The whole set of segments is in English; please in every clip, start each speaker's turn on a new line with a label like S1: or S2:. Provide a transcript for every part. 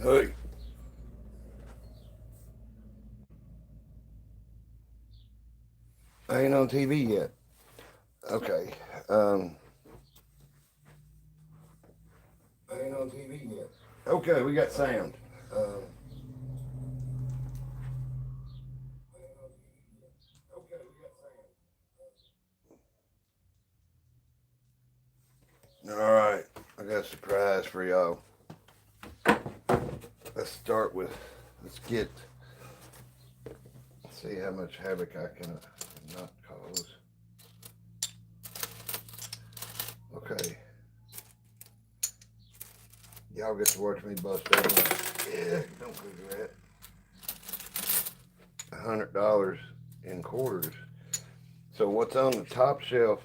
S1: Hey, I ain't on TV yet. Okay. Um, I ain't on TV yet. Okay, we got sound. Um, okay, we got sound. All right, I got a surprise for y'all. Let's start with. Let's get. See how much havoc I can not cause. Okay, y'all get to watch me bust open. Yeah, don't do that. $100 in quarters. So what's on the top shelf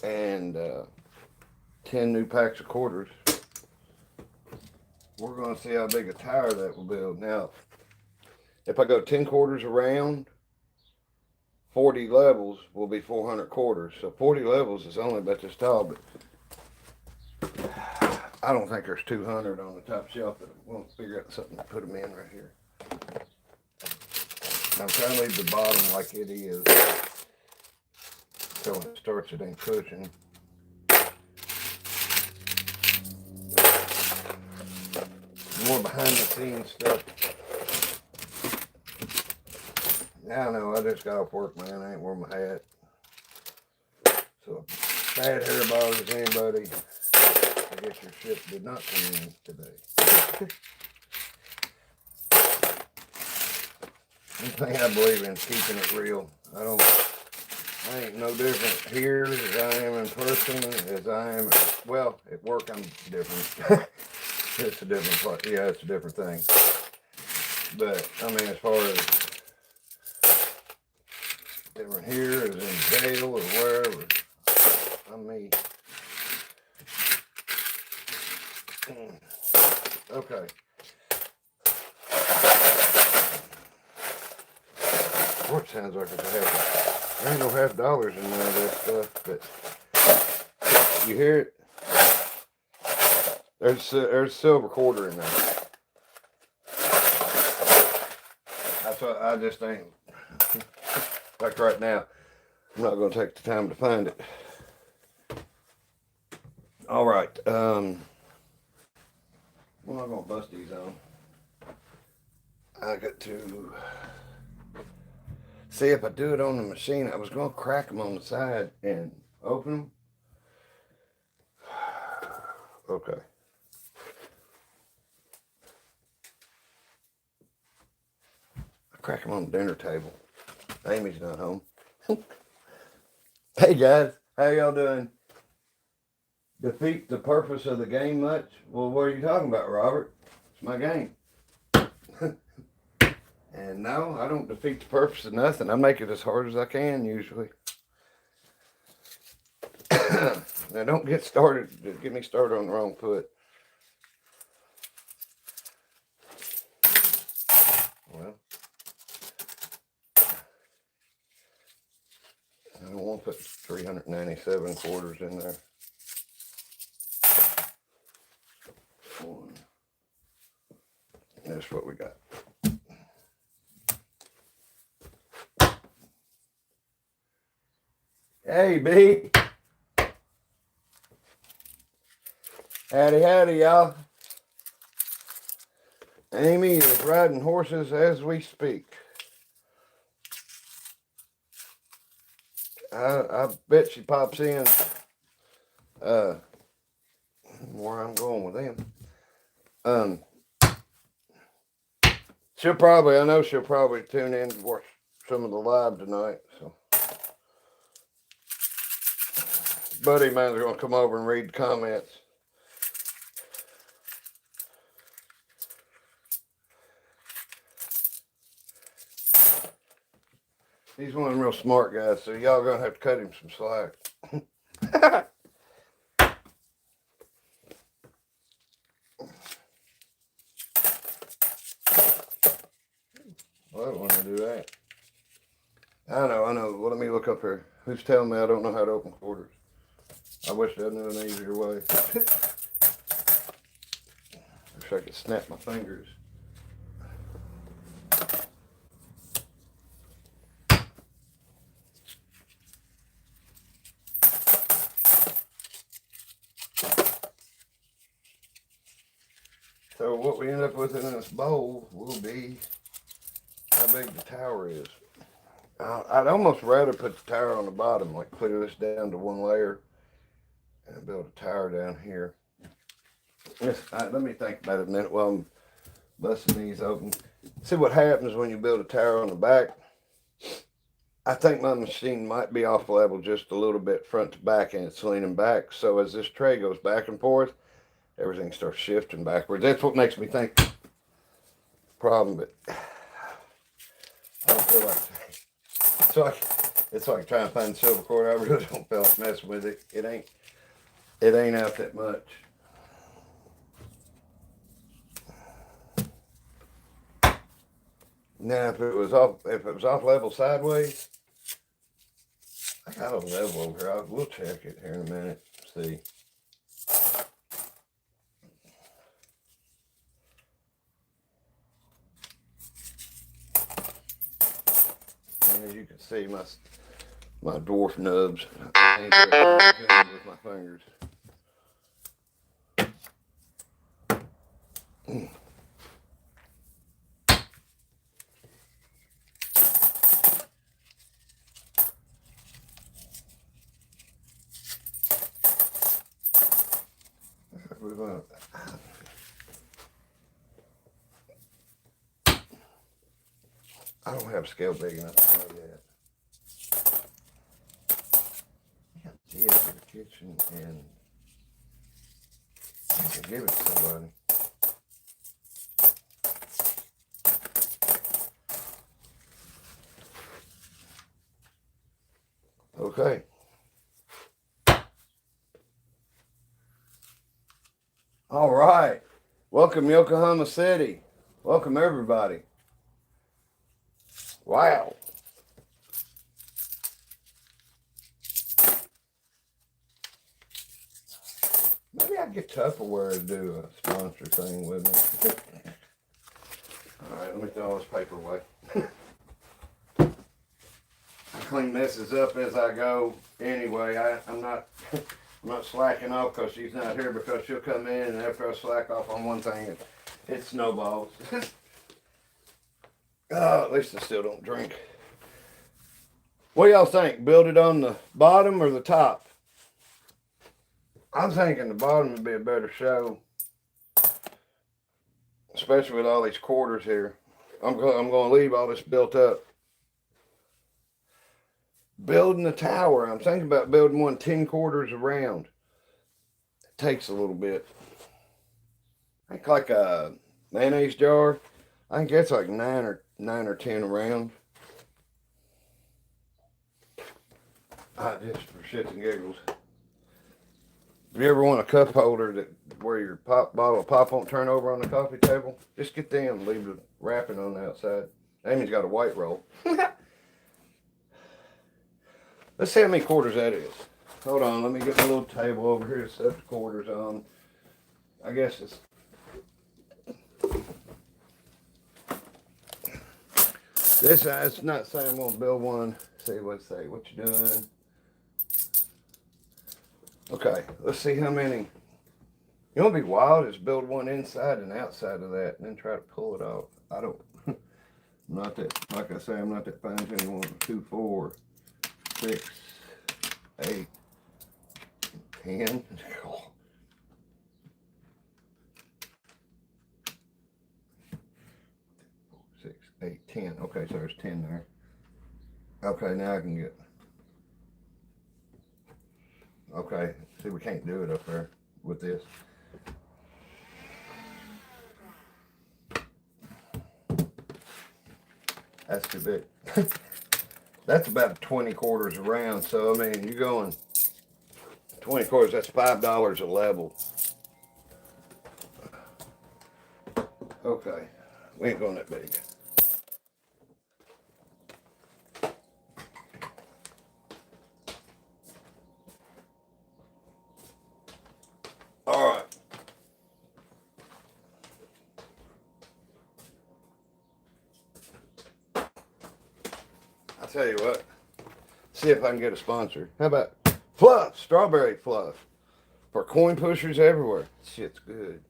S1: and 10 new packs of quarters. We're going to see how big a tire that will build. Now, if I go 10 quarters around, 40 levels will be 400 quarters. So 40 levels is only about this tall, but I don't think there's 200 on the top shelf, but we'll figure out something to put them in right here. I'm trying to leave the bottom like it is, so when it starts it ain't pushing. More behind the scenes stuff. Now I know I just got off work, man. I ain't wearing my hat. So if bad hair bothers anybody, I guess your ship did not come in today. One thing I believe in is keeping it real. I ain't no different here as I am in person as I am, well, at work I'm different. It's a different part. Yeah, it's a different thing. But, I mean, as far as different here as in jail or wherever, I'm me. Okay. What sounds like it's a half. There ain't no $half in none of that stuff, but you hear it? There's silver quarter in there. That's what I just ain't. Like right now, I'm not going to take the time to find it. All right. What am I going to bust these on? I got to see if I do it on the machine. I was going to crack them on the side and open them. Okay. I crack them on the dinner table. Amy's not home. Hey guys, how y'all doing? Defeat the purpose of the game much? Well, what are you talking about, Robert? It's my game. And no, I don't defeat the purpose of nothing. I make it as hard as I can usually. Now don't get me started on the wrong foot. Well, I don't want to put 397 quarters in there. One. That's what we got. Hey, B. Howdy, howdy, y'all. Amy is riding horses as we speak. I bet she pops in where I'm going with them. I know she'll probably tune in to watch some of the live tonight. So, buddy of mine's gonna come over and read the comments. He's one of them real smart guys, so y'all gonna have to cut him some slack. Well, I don't want to do that. I know. Well, let me look up here. Who's telling me I don't know how to open quarters? I wish I knew an easier way. There's Wish I could snap my fingers. So what we end up with in this bowl will be how big the tower is. I'd almost rather put the tower on the bottom, like clear this down to one layer and build a tower down here. Yes, let me think about it a minute while I'm busting these open. See what happens when you build a tower on the back. I think my machine might be off level just a little bit front to back, and it's leaning back. So as this tray goes back and forth, everything starts shifting backwards. That's what makes me think problem, but I don't feel like it's like trying to find silver cord. I really don't feel like messing with it. It ain't out that much. Now if it was off level sideways, I got a level over here. We'll check it here in a minute. See. And as you can see, my dwarf nubs. I ain't very with my fingers. I don't have a scale big enough to know that. I did in the kitchen and I can give it to somebody. Okay. All right. Welcome, Yokohama City. Welcome, everybody. Wow. Maybe I'd get Tupperware to do a sponsor thing with me. All right, let me throw all this paper away. I clean messes up as I go. Anyway, I'm not slacking off because she's not here, because she'll come in and after I slack off on one thing, it snowballs. Oh, at least I still don't drink. What do y'all think? Build it on the bottom or the top? I'm thinking the bottom would be a better show, especially with all these quarters here. I'm going to leave all this built up. Building a tower. I'm thinking about building one 10 quarters around. It takes a little bit. I think like a mayonnaise jar. I think that's like 9 or 10 around. Just for shits and giggles. If you ever want a cup holder where your bottle of pop won't turn over on the coffee table, just get them and leave the wrapping on the outside. Amy's got a white roll. Let's see how many quarters that is. Hold on, let me get my little table over here to set the quarters on. I guess it's... It's not saying I'm going to build one. See what it say. What you doing? Okay, let's see how many. You know what'd be wild is build one inside and outside of that and then try to pull it off. I don't... I'm not that, like I say, I'm not that fine tuning. 1, 2, 4, 6, 8, 10. 6, 8, 10. Okay, so there's 10 there. Okay, now I can get. Okay, see, we can't do it up there with this. That's too big. That's about 20 quarters around. So, I mean, you're going 20 quarters, that's $5 a level. Okay, we ain't going that big. All right. tell you what. See if I can get a sponsor. How about fluff? Strawberry fluff. For coin pushers everywhere. Shit's good.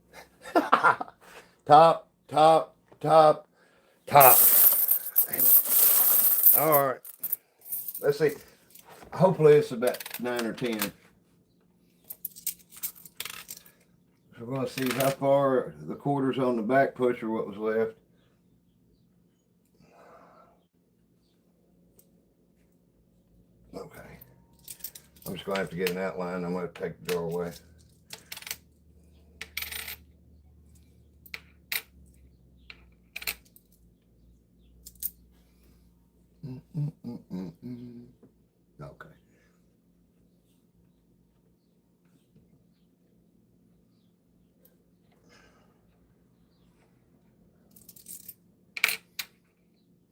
S1: Top, top, top, top. All right. Let's see. Hopefully it's about 9 or 10. So we're going to see how far the quarters on the back pusher, what was left. Okay. I'm just going to have to get an outline. I'm going to take the jar away. Okay.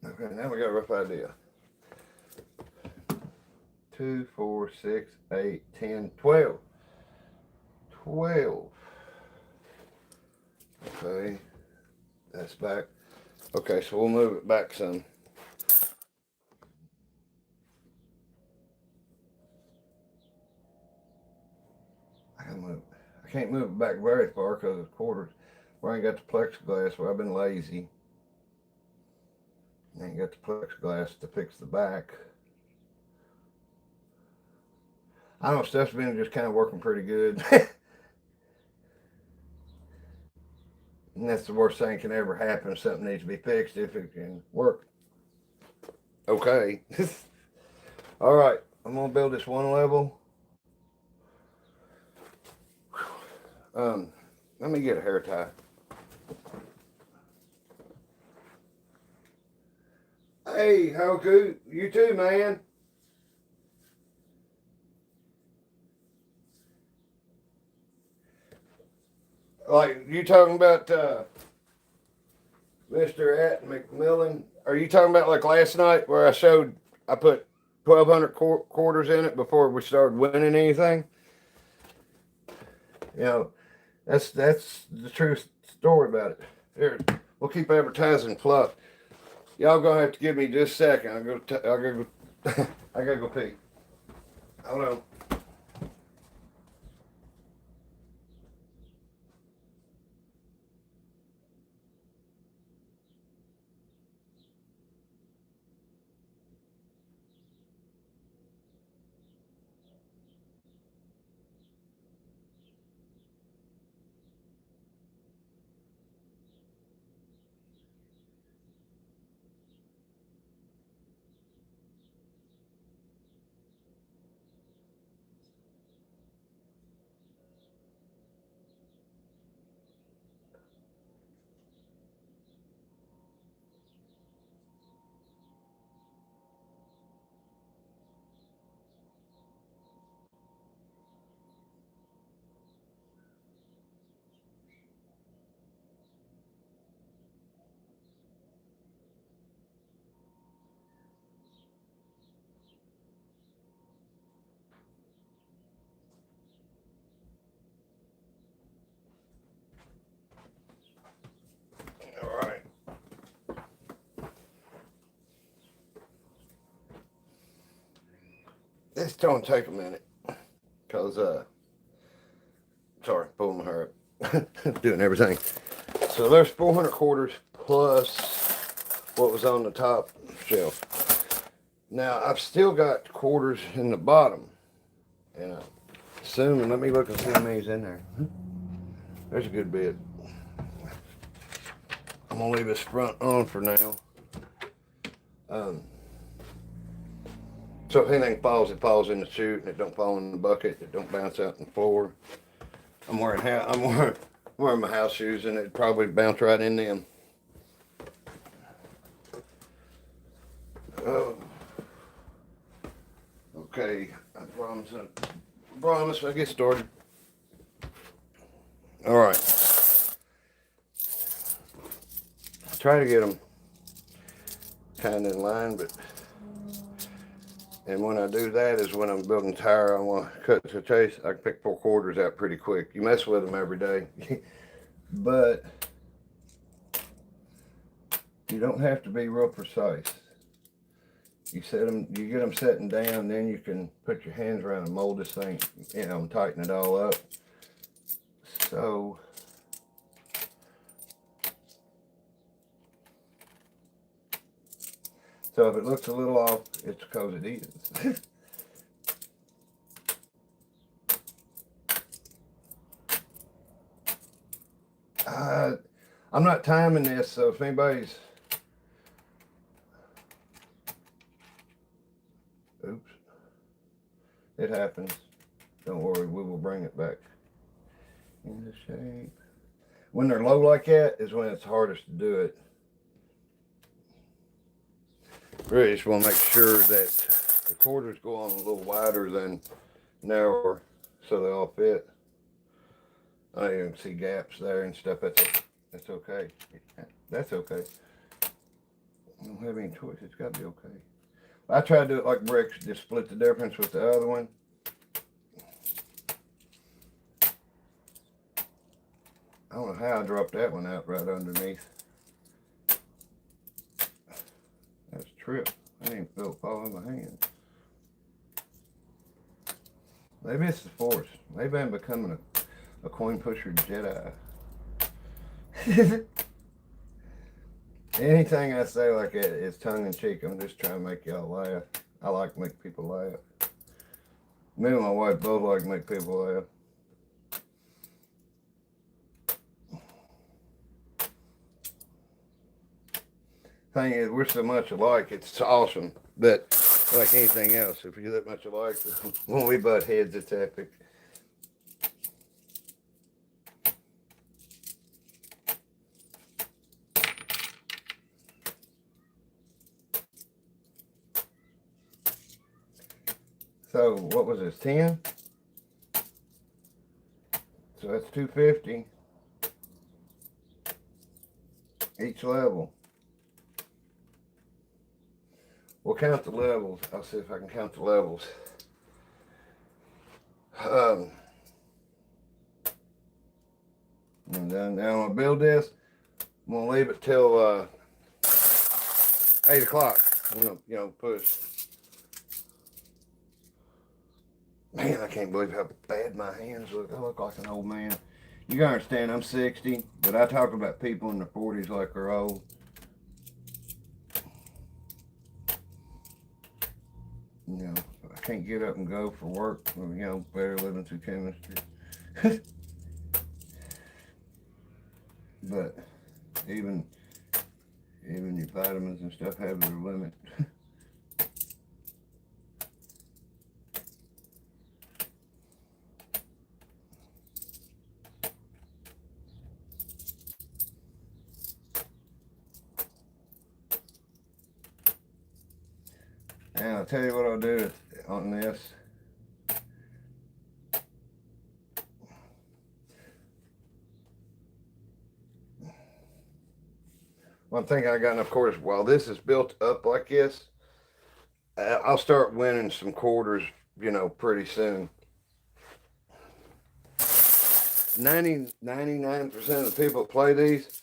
S1: Okay, now we got a rough idea. 2, 4, 6, 8, 10, 12. 12. Okay, that's back. Okay, so we'll move it back some. I can't move it back very far because of quarters. Where I ain't got the plexiglass, where I've been lazy. I ain't got the plexiglass to fix the back. I don't know, stuff's been just kind of working pretty good. And that's the worst thing can ever happen. Something needs to be fixed if it can work. Okay. All right, I'm gonna build this one level. Let me get a hair tie. Hey, how good? You too, man. Like, you talking about Mr. At McMillan? Are you talking about like last night where I put 1,200 quarters in it before we started winning anything? You know, that's the true story about it. Here, we'll keep advertising fluff. Y'all gonna have to give me just a second. I gotta go pee. Hold on. All right. It's gonna take a minute, cause sorry, pulling my hair up, doing everything. So there's 400 quarters plus what was on the top shelf. Now I've still got quarters in the bottom, and I'm assuming, let me look and see how many's in there. There's a good bit. I'm gonna leave this front on for now. So if anything falls, it falls in the chute, and it don't fall in the bucket. It don't bounce out on the floor. I'm wearing my house shoes, and it'd probably bounce right in them. Okay, I promise I'll get started. All right. Try to get them kind of in line, and when I do that is when I'm building tire. I want to cut to chase. I can pick 4 quarters out pretty quick. You mess with them every day, but you don't have to be real precise. You set them, you get them setting down, then you can put your hands around and mold this thing, you know, and tighten it all up. So if it looks a little off, it's because it is. I'm not timing this, so if anybody's, oops, it happens. Don't worry, we will bring it back into shape. When they're low like that is when it's hardest to do it. Really just want to make sure that the quarters go on a little wider than narrower so they all fit. I know you can see gaps there and stuff. That's okay. That's okay. I don't have any choice. It's got to be okay. I try to do it like bricks, just split the difference with the other one. I don't know how I dropped that one out right underneath. That's a trip. I didn't feel it fall in my hand. Maybe it's the force. Maybe I'm becoming a coin pusher Jedi. Anything I say like that is tongue in cheek. I'm just trying to make y'all laugh. I like to make people laugh. Me and my wife both like to make people laugh. Thing is, we're so much alike, it's awesome. But like anything else, if you're that much alike, when we butt heads, it's epic. So what was this, 10? So that's 250 each level. We'll count the levels. I'll see if I can count the levels. And then now I'm gonna build this. I'm gonna leave it till 8 o'clock. I'm gonna, you know, push. Man, I can't believe how bad my hands look. I look like an old man. You gotta understand, I'm 60, but I talk about people in their 40s like they're old. You know, I can't get up and go for work. You know, better living through chemistry. But even your vitamins and stuff have their limit. And I'll tell you what I'll do on this. One thing I got enough quarters, while this is built up like this, I'll start winning some quarters, you know, pretty soon. 99% of the people that play these,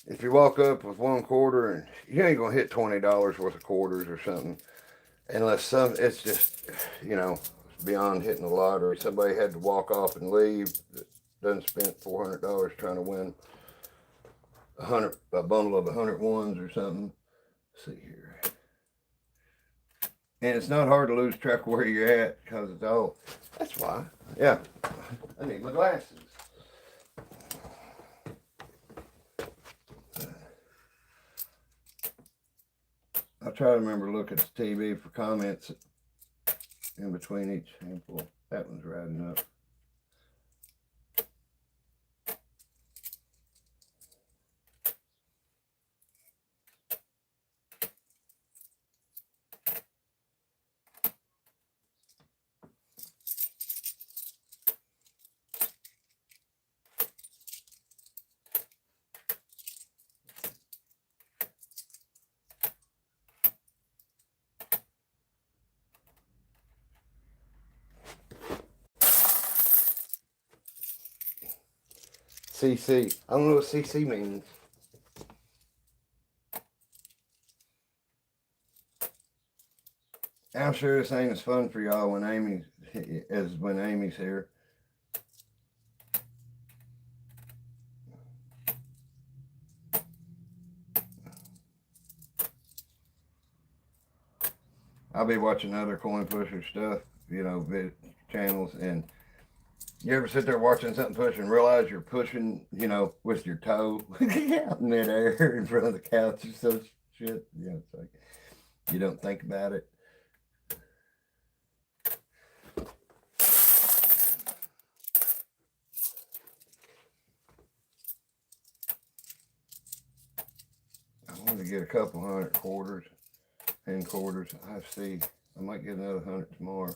S1: if you walk up with 1 quarter, and you ain't gonna hit $20 worth of quarters or something, unless it's just, you know, beyond hitting the lottery. Somebody had to walk off and leave that done spent $400 trying to win a bundle of 100 ones or something. Let's see here. And it's not hard to lose track of where you're at because it's all, that's why. Yeah, I need my glasses. I'll try to remember to look at the TV for comments in between each handful. That one's riding up. CC. I don't know what CC means. I'm sure this ain't as fun for y'all when Amy's here. I'll be watching other coin pusher stuff, channels, and you ever sit there watching something push and realize you're pushing, with your toe out in midair in front of the couch or some shit? It's like you don't think about it. I want to get a couple hundred quarters, 10 quarters. I see. I might get another 100 tomorrow.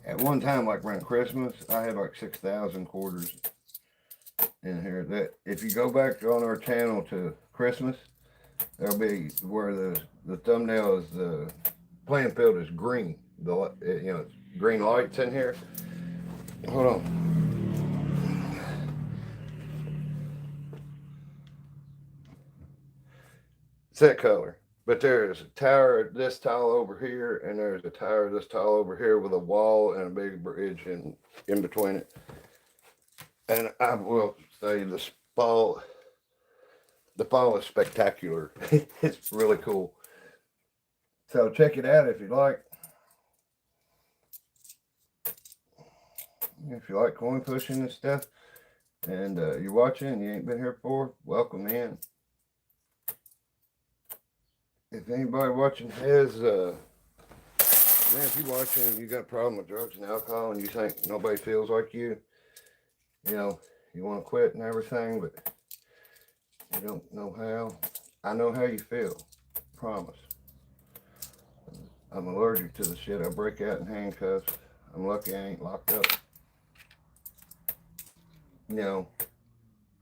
S1: At one time, like around Christmas, I had like 6,000 quarters in here. That if you go back on our channel to Christmas, there'll be where the thumbnail is the playing field is green. It's green lights in here. Hold on. It's that color. But there's a tower this tall over here, and there's a tower this tall over here with a wall and a big bridge in between it. And I will say the fall is spectacular. It's really cool. So check it out if you like. If you like coin pushing and stuff, and you're watching and you ain't been here before, welcome in. If anybody watching has, man, if you're watching and you got a problem with drugs and alcohol and you think nobody feels like you want to quit and everything, but you don't know how, I know how you feel. Promise. I'm allergic to the shit. I break out in handcuffs. I'm lucky I ain't locked up.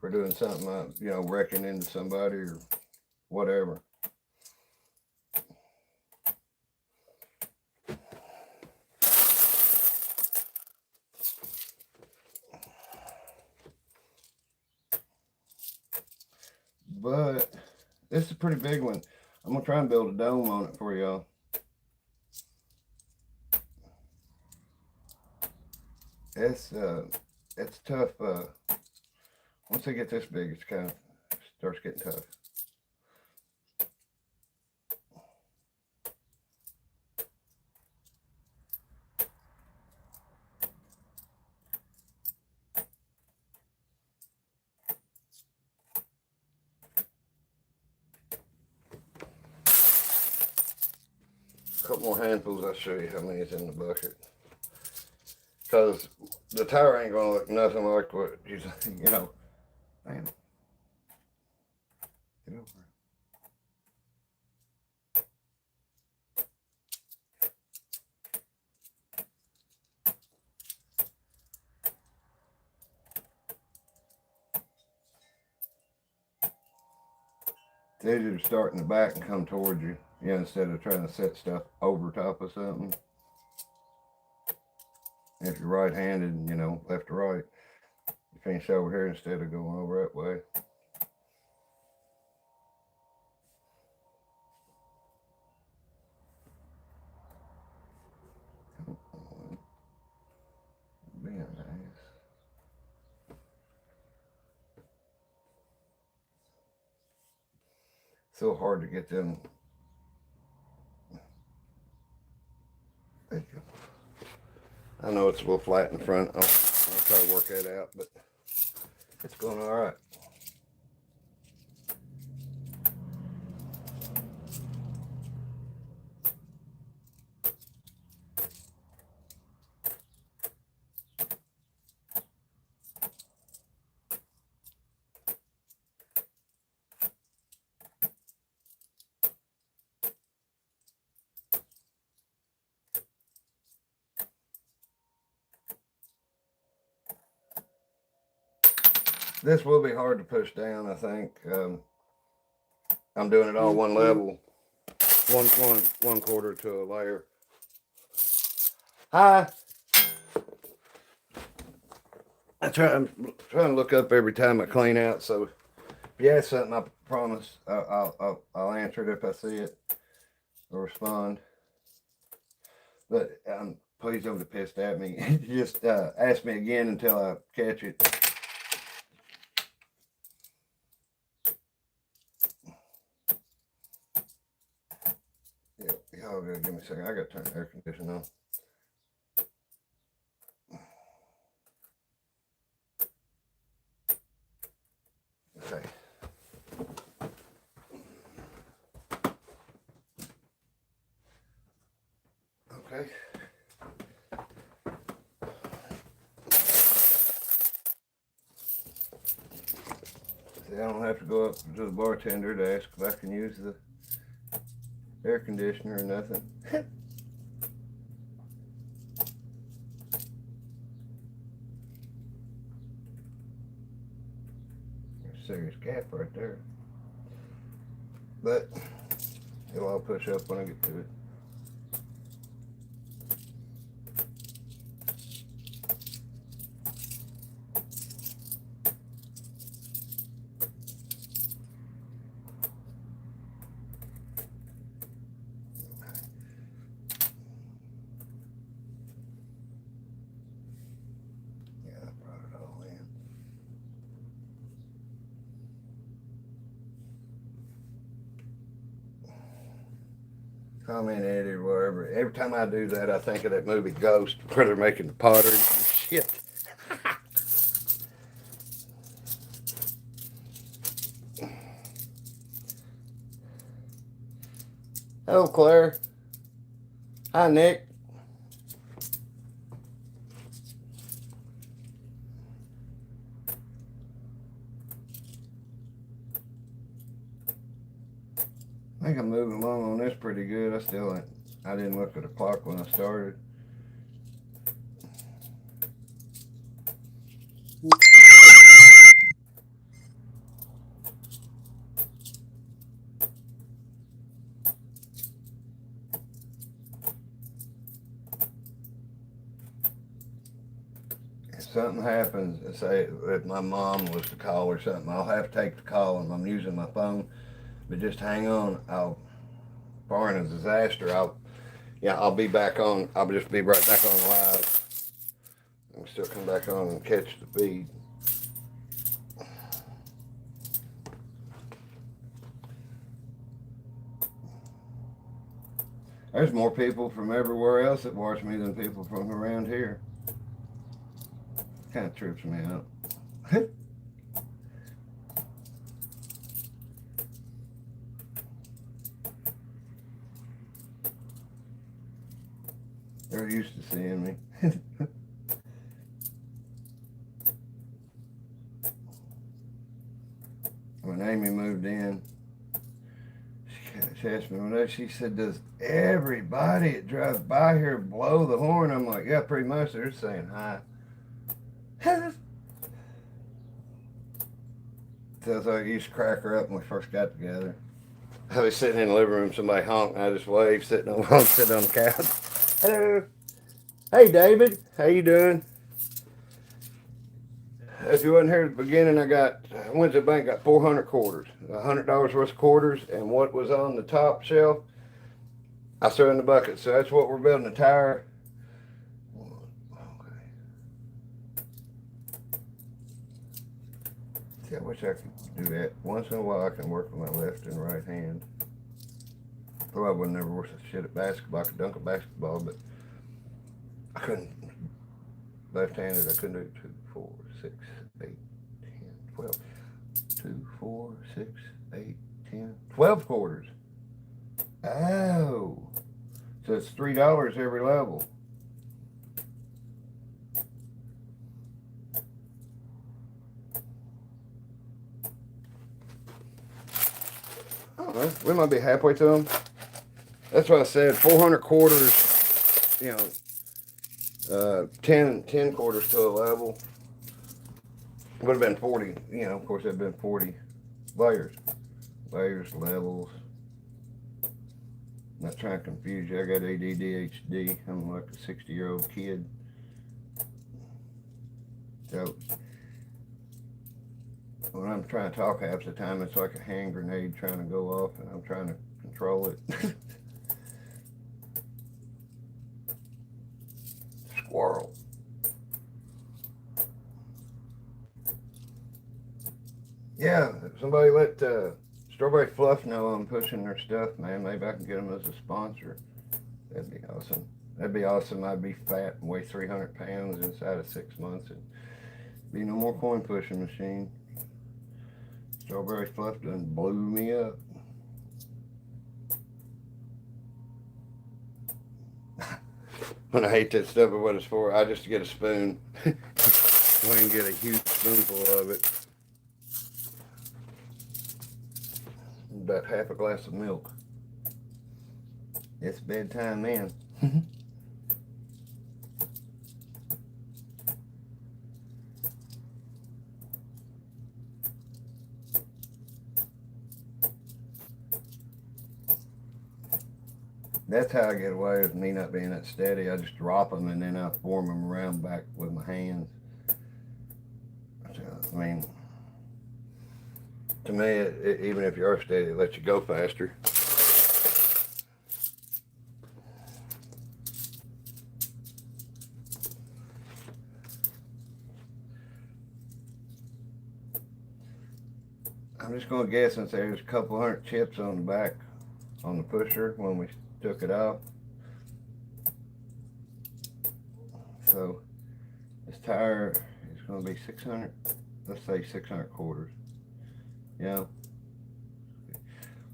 S1: For doing something, wrecking into somebody or whatever. But this is a pretty big one. I'm gonna try and build a dome on it for y'all. It's tough. Once they get this big, it's kind of starts getting tough. A couple more handfuls, I'll show you how many is in the bucket. Because the tower ain't gonna look nothing like what you know. Damn. Get over. It's easier to start in the back and come towards you, instead of trying to set stuff over top of something. If you're right-handed, left to right, you finish over here instead of going over that way. Being nice. So hard to get them. There you go. I know it's a little flat in the front. I'll try to work that out, but it's going all right. This will be hard to push down, I think. I'm doing it all one level, one quarter to a layer. Hi. I'm trying to look up every time I clean out, so Yeah, it's something I promise. I'll answer it if I see it or respond. But please don't get pissed at me. Just ask me again until I catch it. Yeah, y'all gotta give me a second. I gotta turn the air conditioning on. Okay. Okay. See, I don't have to go up to the bartender to ask if I can use the air conditioner or nothing. Serious gap right there. But it'll all push up when I get to it. Yeah, I brought it all in. Comment Eddie or wherever. Every time I do that, I think of that movie Ghost, where they're making the pottery and shit. Hello, Claire. Hi, Nick. I think I'm moving along on this pretty good. I didn't look at the clock when I started. If something happens, say if my mom was to call or something, I'll have to take the call and I'm using my phone. But just hang on. Barring a disaster, I'll be back on. I'll just be right back on live. And still come back on and catch the feed. There's more people from everywhere else that watch me than people from around here. Kind of trips me out. They're used to seeing me. When Amy moved in, she asked me one day, she said, does everybody that drives by here blow the horn? I'm like, yeah, pretty much. They're saying hi. So I used to crack her up when we first got together. I was sitting in the living room, somebody honked, and I just waved, sitting on the couch. Hello. Hey, David. How you doing? If you wasn't here at the beginning, I went to the bank, got 400 quarters, $100 worth of quarters, and what was on the top shelf, I threw in the bucket. So that's what we're building a tower. Okay. See, I wish I could do that. Once in a while, I can work with my left and right hand. Though I would never worth a shit at basketball. I could dunk a basketball, but I couldn't. Left-handed, I couldn't do it. 2, 4, 6, 8, 10, 12. 2, 4, 6, 8, 10, 12 quarters. Oh. So it's $3 every level. I don't know. We might be halfway to them. That's what I said. 400 quarters, 10 quarters to a level. Would have been 40, of course, it'd been 40 layers. Layers, levels. I'm not trying to confuse you. I got ADHD. I'm like a 60-year-old kid. So, When I'm trying to talk half the time, it's like a hand grenade trying to go off, and I'm trying to control it. Squirrel. Yeah, somebody let Strawberry Fluff know I'm pushing their stuff, man. Maybe I can get them as a sponsor. That'd be awesome. That'd be awesome. I'd be fat and weigh 300 pounds inside of 6 months, and be no more coin pushing machine. Strawberry Fluff done blew me up. When I hate that stuff or what it's for, I just get a spoon. I can get a huge spoonful of it. About half a glass of milk. It's bedtime then. That's how I get away with me not being that steady. I just drop them and then I form them around back with my hands. I mean, to me, even if you are steady, it lets you go faster. I'm just going to guess since there's a couple hundred chips on the back on the pusher when we took it off. So this tire is going to be 600, let's say 600 quarters. Yeah.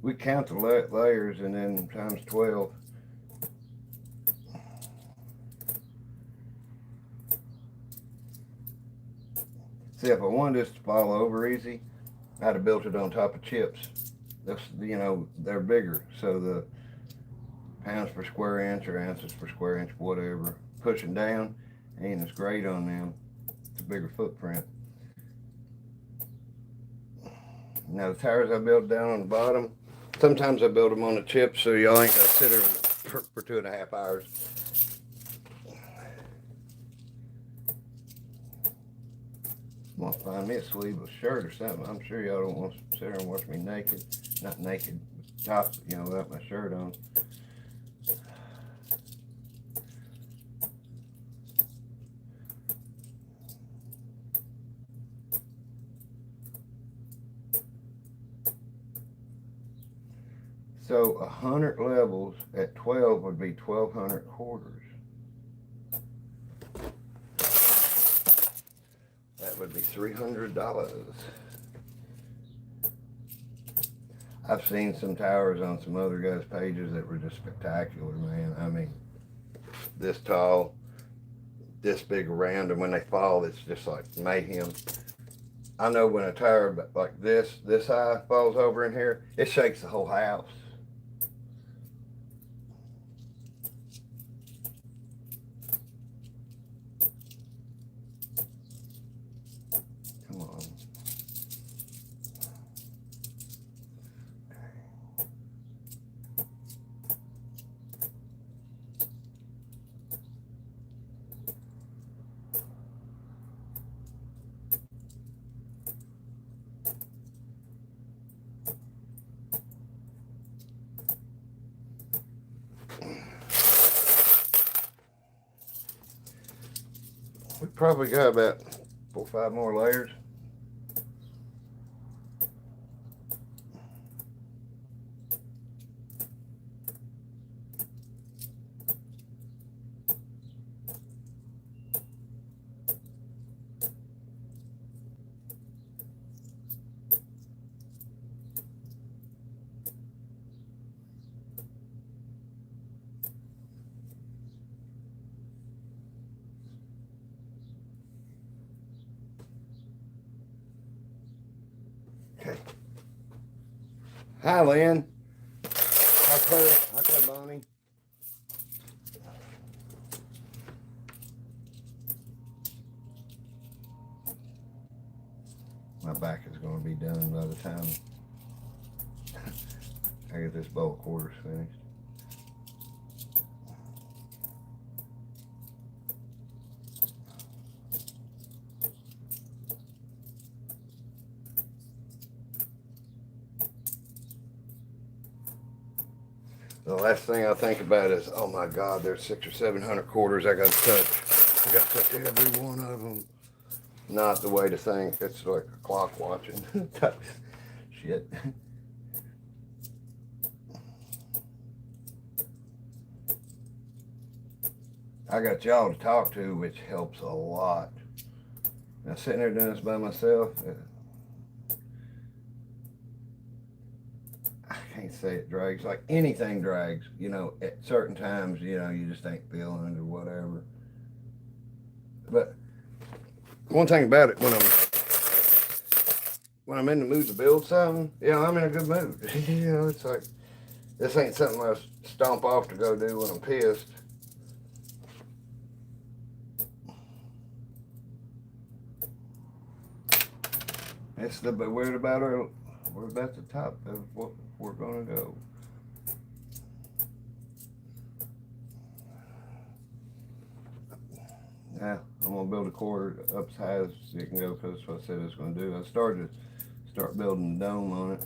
S1: We count the layers and then times 12. See, if I wanted this to fall over easy, I'd have built it on top of chips. That's, you know, they're bigger, so the pounds per square inch or ounces per square inch, whatever, pushing down ain't as great on them. It's a bigger footprint. Now the tires I build down on the bottom, sometimes I build them on the chips so y'all ain't gotta sit there for 2.5 hours. I'm gonna find me a sleeveless shirt or something. I'm sure y'all don't want to sit there and watch me naked. Not naked, top, you know, without my shirt on. So 100 levels at 12 would be 1,200 quarters. That would be $300. I've seen some towers on some other guys' pages that were just spectacular, man. I mean, this tall, this big around, and when they fall, it's just like mayhem. I know when a tire like this high falls over in here, it shakes the whole house. Come on. We probably got about 4 or 5 more layers. Okay. Hi, Lynn. Hi, Claire. Hi, Claire Bonnie. My back is going to be done by the time I get this bowl of quarters finished. The last thing I think about is, oh my God, there's 600 or 700 quarters I got to touch. I got to touch every one of them. Not the way to think. It's like a clock watching type shit. I got y'all to talk to, which helps a lot. Now, sitting there doing this by myself, I can't say it drags. Like anything drags, you know, at certain times, you know, you just ain't feeling it or whatever. But one thing about it, when I'm in the mood to build something, you know, I'm in a good mood. You know, it's like, this ain't something I stomp off to go do when I'm pissed. We're about the top of what we're gonna go. Now I'm gonna build a quarter up as high as it can go, because that's what I said I was gonna do. I start building the dome on it.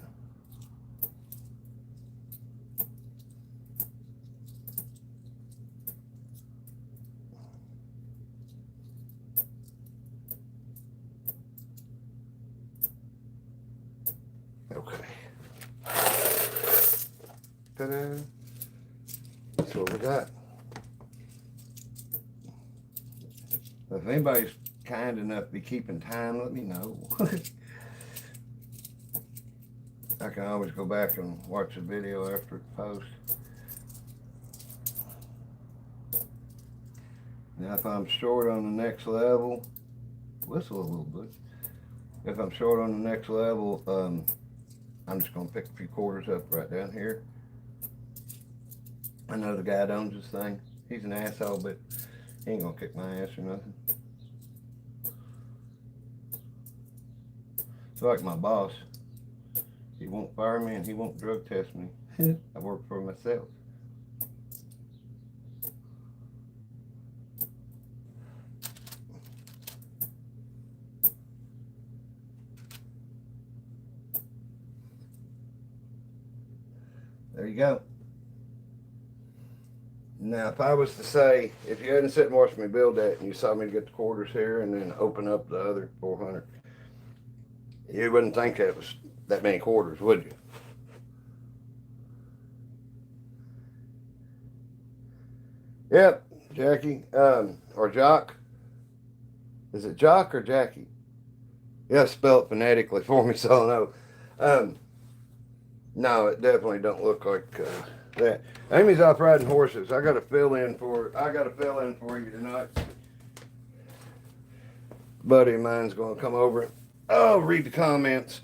S1: Okay. Ta-da. That's what we got. If anybody's kind enough to be keeping time, let me know. I can always go back and watch the video after it's posted. Now if I'm short on the next level, whistle a little bit. If I'm short on the next level, I'm just gonna pick a few quarters up right down here. I know the guy that owns this thing. He's an asshole, but he ain't gonna kick my ass or nothing. It's like my boss. He won't fire me and he won't drug test me. I work for myself. There you go. Now, if I was to say, if you hadn't sit and watched me build that and you saw me get the quarters here and then open up the other 400, you wouldn't think that was that many quarters, would you? Yep, Jackie, or Jock. Is it Jock or Jackie? Yeah, spell it phonetically for me so I know. No, it definitely don't look like that. Amy's off riding horses. I got to fill in for you tonight. Buddy of mine's going to come over and read the comments.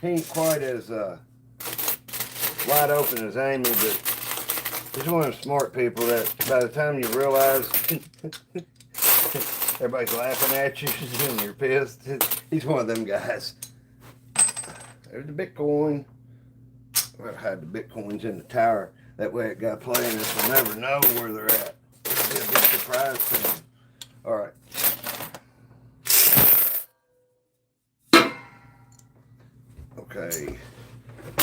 S1: He ain't quite as wide open as Amy, but he's one of the smart people that by the time you realize everybody's laughing at you and you're pissed, he's one of them guys. There's the Bitcoin. I'm going to hide the Bitcoins in the tower. That way a guy playing this will never know where they're at. It'll be a big surprise to him. Alright. Okay. I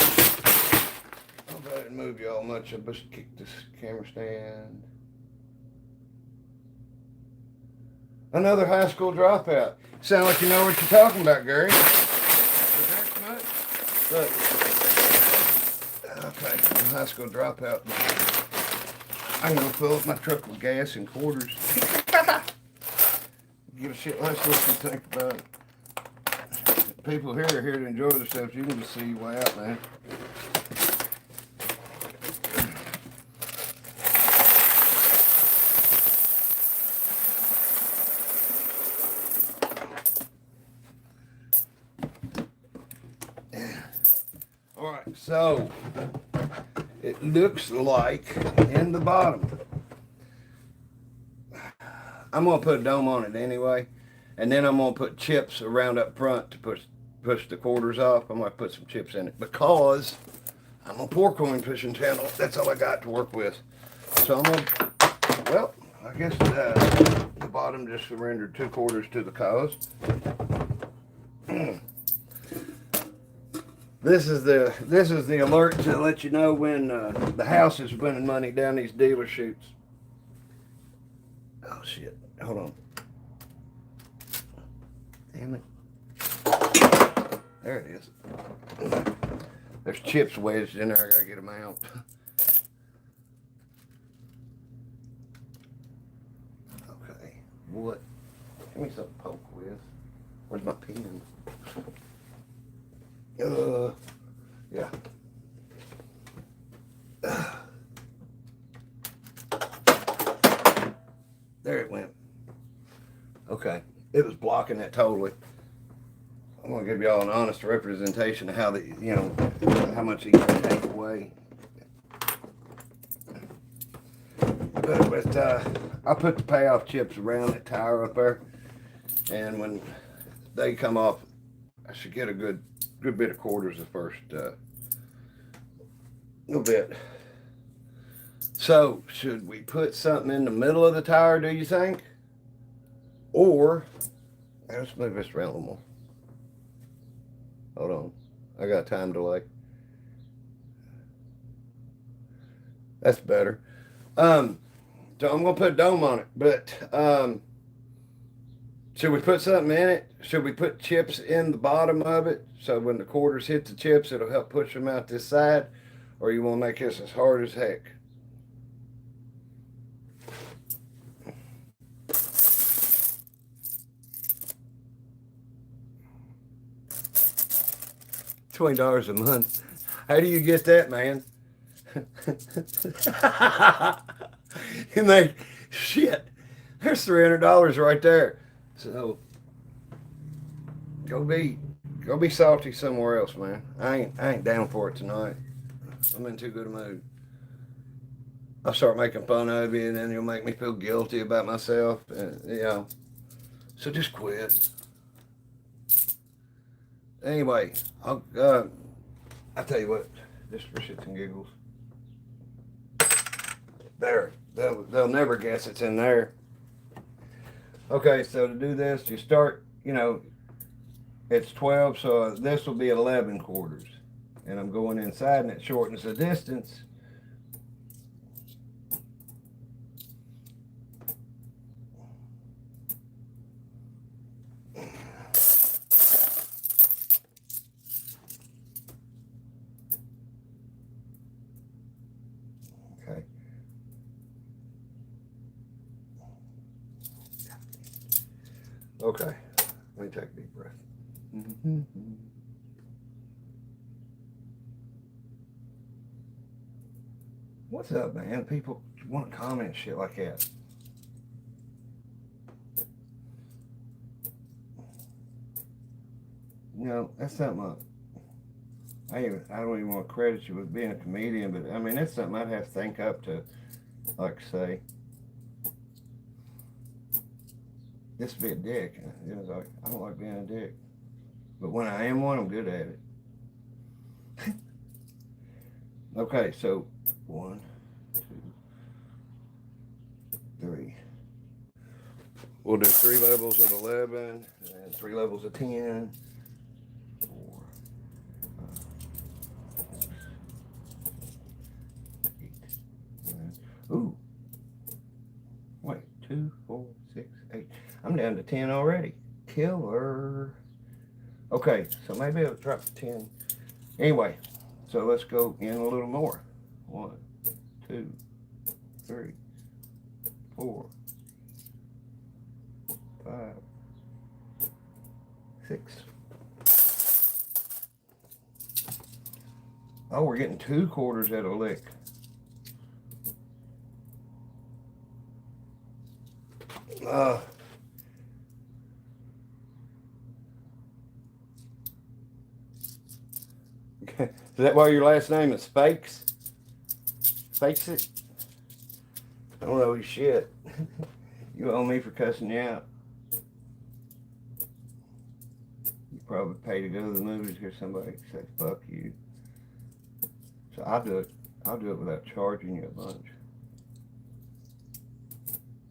S1: hope I didn't move y'all much. I just kicked this camera stand. Another high school dropout. Sound like you know what you're talking about, Gary. Look. Okay, I'm a high school dropout. I'm gonna fill up my truck with gas and quarters. Give a shit less what you think about it. People here are here to enjoy themselves. You can just see your way out, man. Alright, so it looks like in the bottom, I'm going to put a dome on it anyway, and then I'm going to put chips around up front to push the quarters off. I'm going to put some chips in it because I'm a poor coin pushing channel. That's all I got to work with. So I'm going to, well, I guess the bottom just surrendered 2 quarters to the cause. This is the alert to let you know when the house is winning money down these dealer shoots. Oh shit! Hold on. Damn it! There it is. There's chips wedged in there. I gotta get them out. Okay. What? Give me something to poke with. Where's my pen? Yeah. There it went. Okay. It was blocking that totally. I'm gonna give y'all an honest representation of how how much he can take away. But with I put the payoff chips around that tire up there, and when they come off, I should get a good bit of quarters the first little bit. So should we put something in the middle of the tire, do you think? Or let's move this around a little more. Hold on, I got a time delay. That's better. So I'm gonna put a dome on it, but should we put something in it? Should we put chips in the bottom of it so when the quarters hit the chips, it'll help push them out this side? Or you want to make this as hard as heck? $20 a month. How do you get that, man? You make shit. There's $300 right there. So go be salty somewhere else, man. I ain't down for it tonight. I'm in too good a mood. I'll start making fun of you, and then you'll make me feel guilty about myself. And, so just quit. Anyway, I'll tell you what, just for shits and giggles. There, they'll never guess it's in there. Okay, so to do this, you start, it's 12, so this will be 11 quarters. And I'm going inside, and it shortens the distance. Okay. Okay, let me take a deep breath. What's up, man? People want to comment shit like that. That's something I don't even want to credit you with being a comedian, but I mean, that's something I'd have to think up to, like, say, just be a dick. Like, I don't like being a dick. But when I am one, I'm good at it. Okay, so 1, 2, 3. We'll do 3 levels of 11 and 3 levels of 10. 4, 5, 6, 8, 9. Ooh. Wait, 2, 4, 6, 8. I'm down to 10 already. Killer. Okay, so maybe I'll drop to 10. Anyway, so let's go in a little more. 1, 2, 3, 4, 5, 6. Oh, we're getting 2 quarters at a lick. Is that why your last name is Fakes? Fakes it? I don't know your shit. You owe me for cussing you out. You probably pay to go to the movies or somebody say fuck you. So I'll do it without charging you a bunch.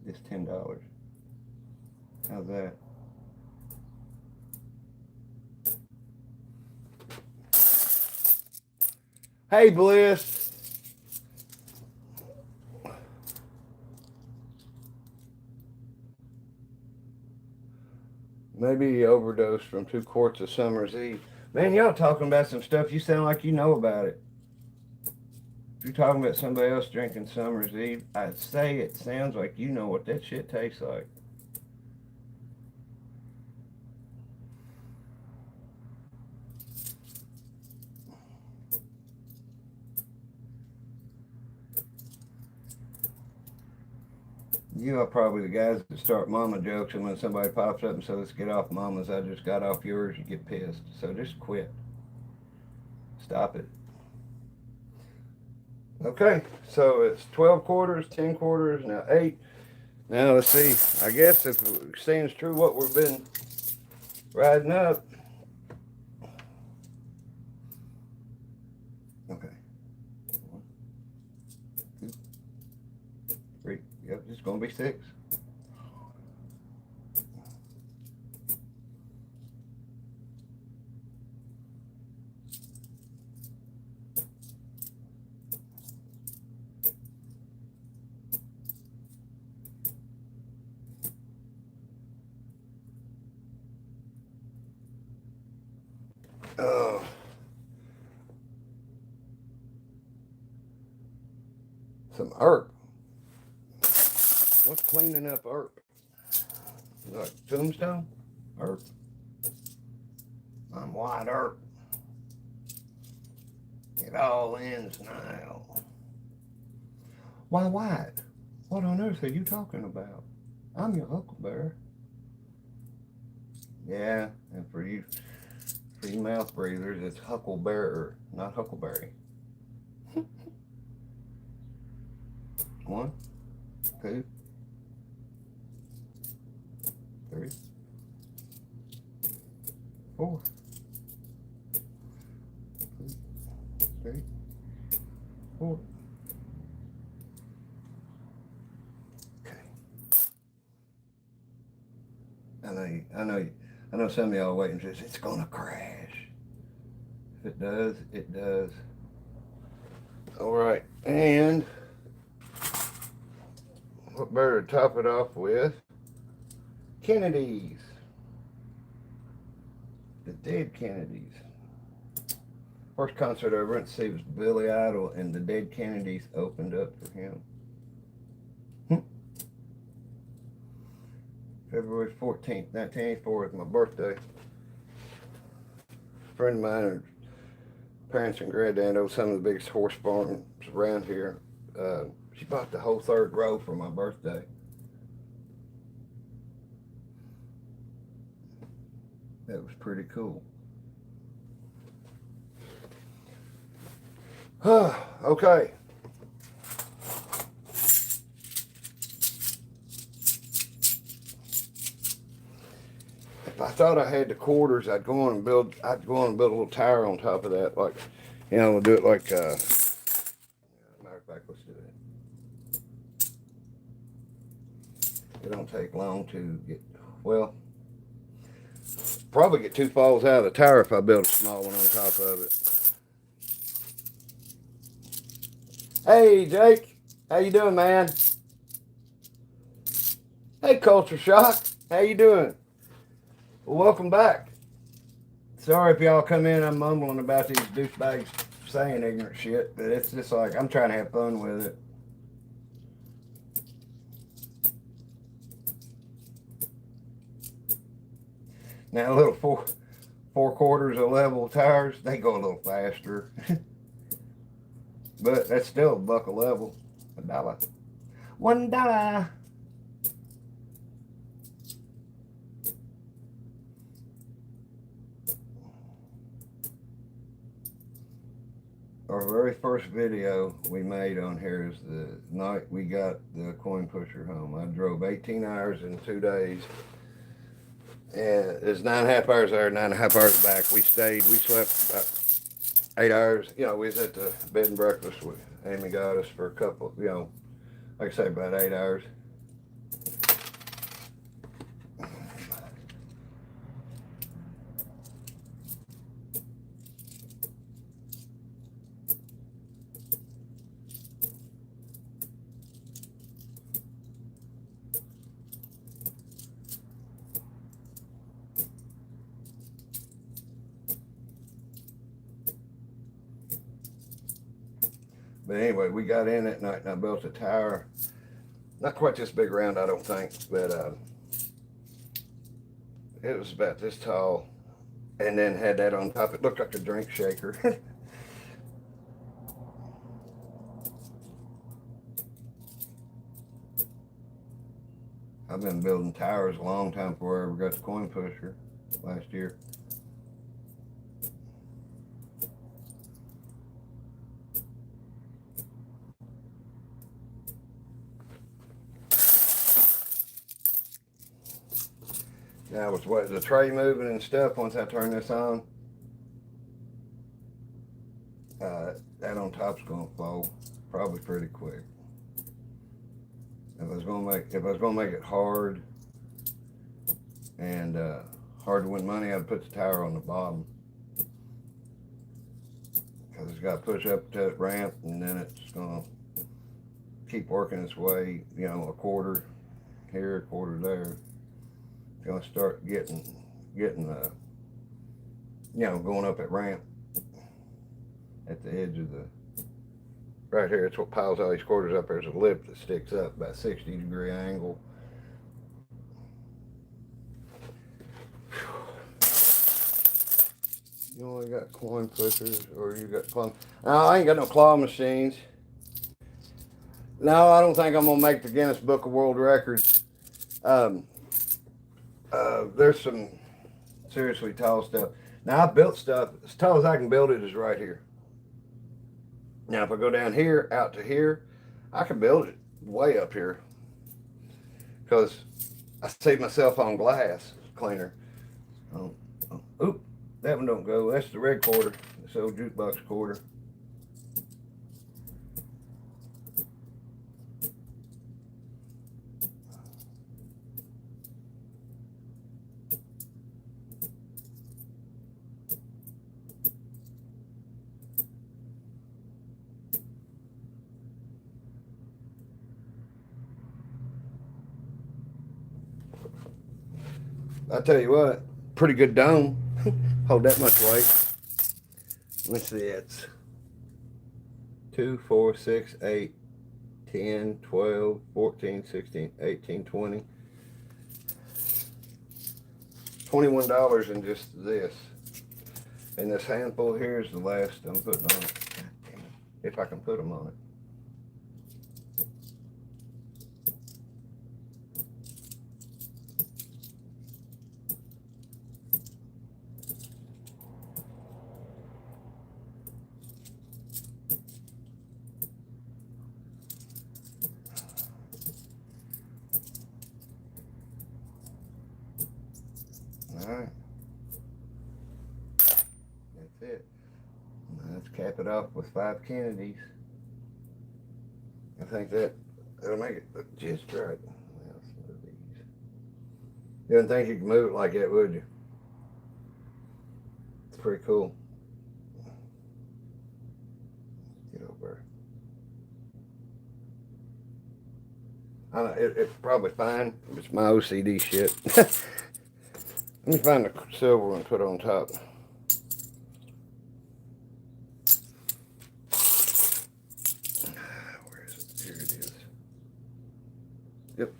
S1: It's $10. How's that? Hey, Bliss. Maybe he overdosed from 2 quarts of Summer's Eve. Man, y'all talking about some stuff you sound like you know about it. If you're talking about somebody else drinking Summer's Eve, I'd say it sounds like you know what that shit tastes like. You are probably the guys that start mama jokes, and when somebody pops up and says, let's get off mama's, I just got off yours, you get pissed. So just quit. Stop it. Okay, so it's 12 quarters, 10 quarters, now 8. Now let's see. I guess if it seems true what we've been riding up. Okay. 1, 2, 3. Yep, it's going to be 6. Oh. Some herb. What's cleaning up herb? Like tombstone? Herb. I'm white herb. It all ends now. Why white? What on earth are you talking about? I'm your huckleberry. Yeah, and for you mouth breathers, it's hucklebearer, not huckleberry. 1, 2, 3, 4. 3, 4. Okay. I know some of y'all waiting and says it's gonna crash. If it does, it does. All right, and what better to top it off with? Kennedys. The Dead Kennedys. First concert I went to see was Billy Idol, and the Dead Kennedys opened up for him. February 14th, 1984 is my birthday. A friend of mine, her parents and granddad owned some of the biggest horse farms around here. She bought the whole 3rd row for my birthday. That was pretty cool. Okay. If I thought I had the quarters, I'd go on and build a little tower on top of that, like, we'll do it like matter of fact, let's do it. It don't take long to get, well, probably get 2 falls out of the tower if I build a small one on top of it. Hey, Jake. How you doing, man? Hey, Culture Shock. How you doing? Well, welcome back. Sorry if y'all come in, I'm mumbling about these douchebags saying ignorant shit, but it's just like, I'm trying to have fun with it. Now, a little 4 quarters of level tires, they go a little faster. But that's still a buck a level. $1. $1. Our very first video we made on here is the night we got the Coinpusher home. I drove 18 hours in 2 days. And it's 9.5 hours there, 9.5 hours back. We slept about 8 hours. We was at the bed and breakfast with Amy got us for a couple, like I say, about 8 hours. But anyway, we got in that night and I built a tower. Not quite this big around, I don't think, but it was about this tall. And then had that on top. It looked like a drink shaker. I've been building towers a long time before I ever got the Coinpusher last year. Now with what the tray moving and stuff, once I turn this on, that on top's gonna fall probably pretty quick. If I was gonna make it hard and hard to win money, I'd put the tower on the bottom, because it's got to push up to that ramp, and then it's gonna keep working its way. You know, a quarter here, a quarter there. It's gonna start getting going up that ramp at the edge of the right here. It's what piles all these quarters up. There's a lip that sticks up about 60-degree angle. You only got coin pushers, or you got claw. No, I ain't got no claw machines. No, I don't think I'm gonna make the Guinness Book of World Records. There's some seriously tall stuff. Now I built stuff as tall as I can build it is right here. Now if I go down here out to here, I can build it way up here, because I saved myself on glass cleaner. Oop, that one don't go. That's the red quarter. This old jukebox quarter. I tell you what, pretty good dome. Hold that much weight. Let's see, it's 2, 4, 6, 8, 10, 12, 14, 16, 18, 20. $21 in just this. And this handful here is the last I'm putting on it. God damn it. If I can put them on it. Alright. That's it. Let's cap it off with 5 Kennedys. I think that'll make it look just right. Let's move these. You didn't think you could move it like that, would you? It's pretty cool. Get over. I know, it's probably fine. It's my OCD shit. Let me find the silver one and put it on top. Where is it? Here it is. Yep.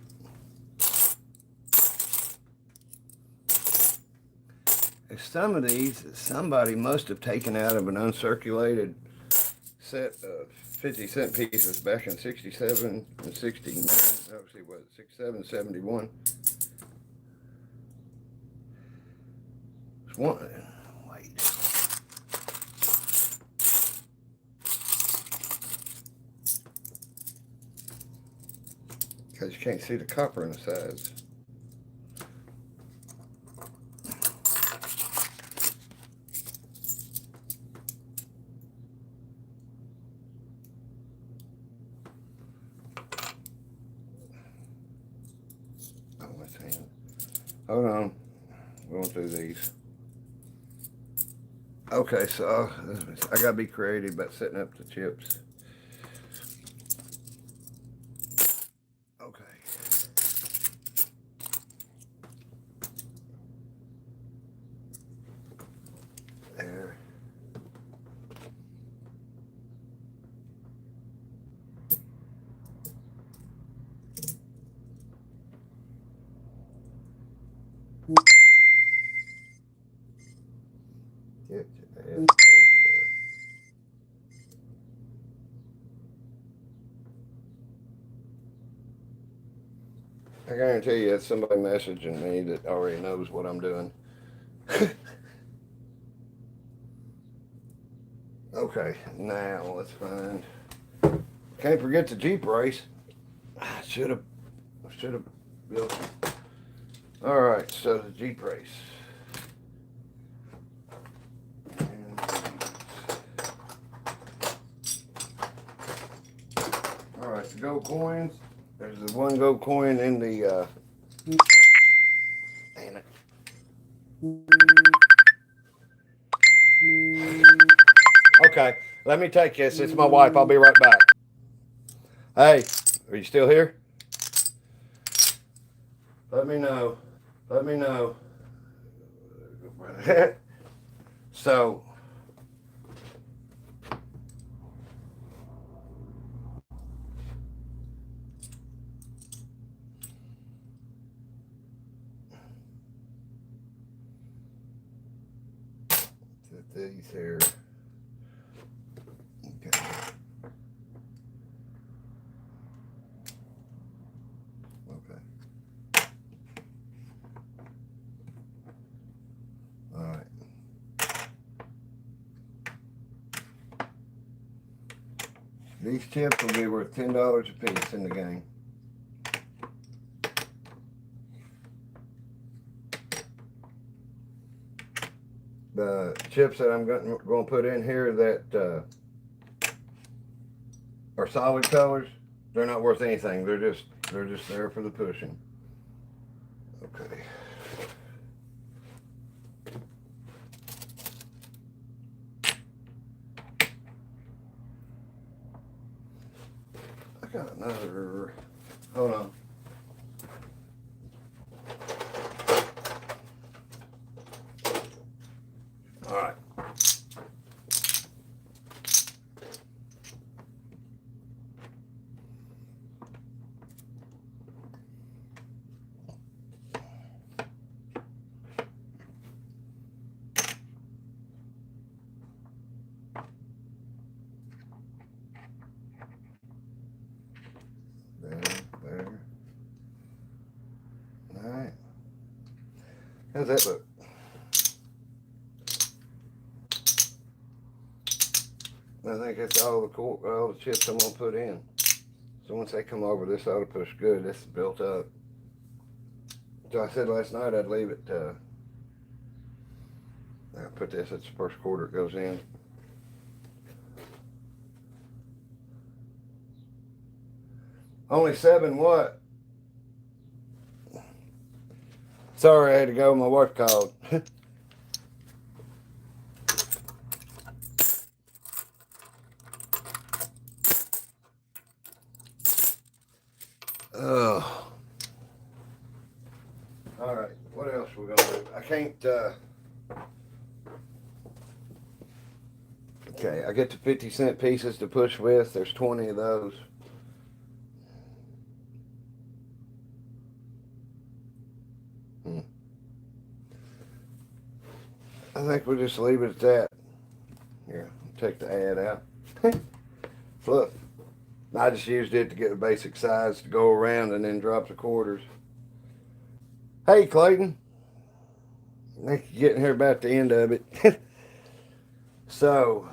S1: There's some of these that somebody must have taken out of an uncirculated set of 50-cent pieces back in 67 and 69. Obviously, what, 67, 71. One, wait. Because you can't see the copper in the sides. Oh, my hand. Hold on. I'm going through these. Okay, so I gotta be creative about setting up the chips. Okay. There. Get your ass over there. I guarantee you it's somebody messaging me that already knows what I'm doing. Okay, now let's find. Can't forget the Jeep race. I should have built. All right, so the Jeep race. All right, the gold coins. There's the one gold coin in the. Damn it. Okay, let me take this. It's my wife. I'll be right back. Hey, are you still here? Let me know. Let me know. So, these here. Okay. Okay. All right. These chips will be worth $10 a piece in the game. The chips that I'm going to put in here that are solid colors, they're not worth anything. They're just there for the pushing. Okay. I got another. Hold on. All right. There. All right. How's that look? I think that's all the chips I'm gonna put in. So once they come over, this ought to push good. This is built up. So I said last night I'd leave it. I'll put this at the first quarter it goes in. Only 7 what? Sorry, I had to go. My wife called. Oh. All right. What else we gonna do? I can't. Okay, I get the 50-cent pieces to push with. There's 20 of those. I think we'll just leave it at that. Here, take the ad out. Fluff. I just used it to get the basic size to go around and then drop the quarters. Hey, Clayton. I think you're getting here about the end of it. So,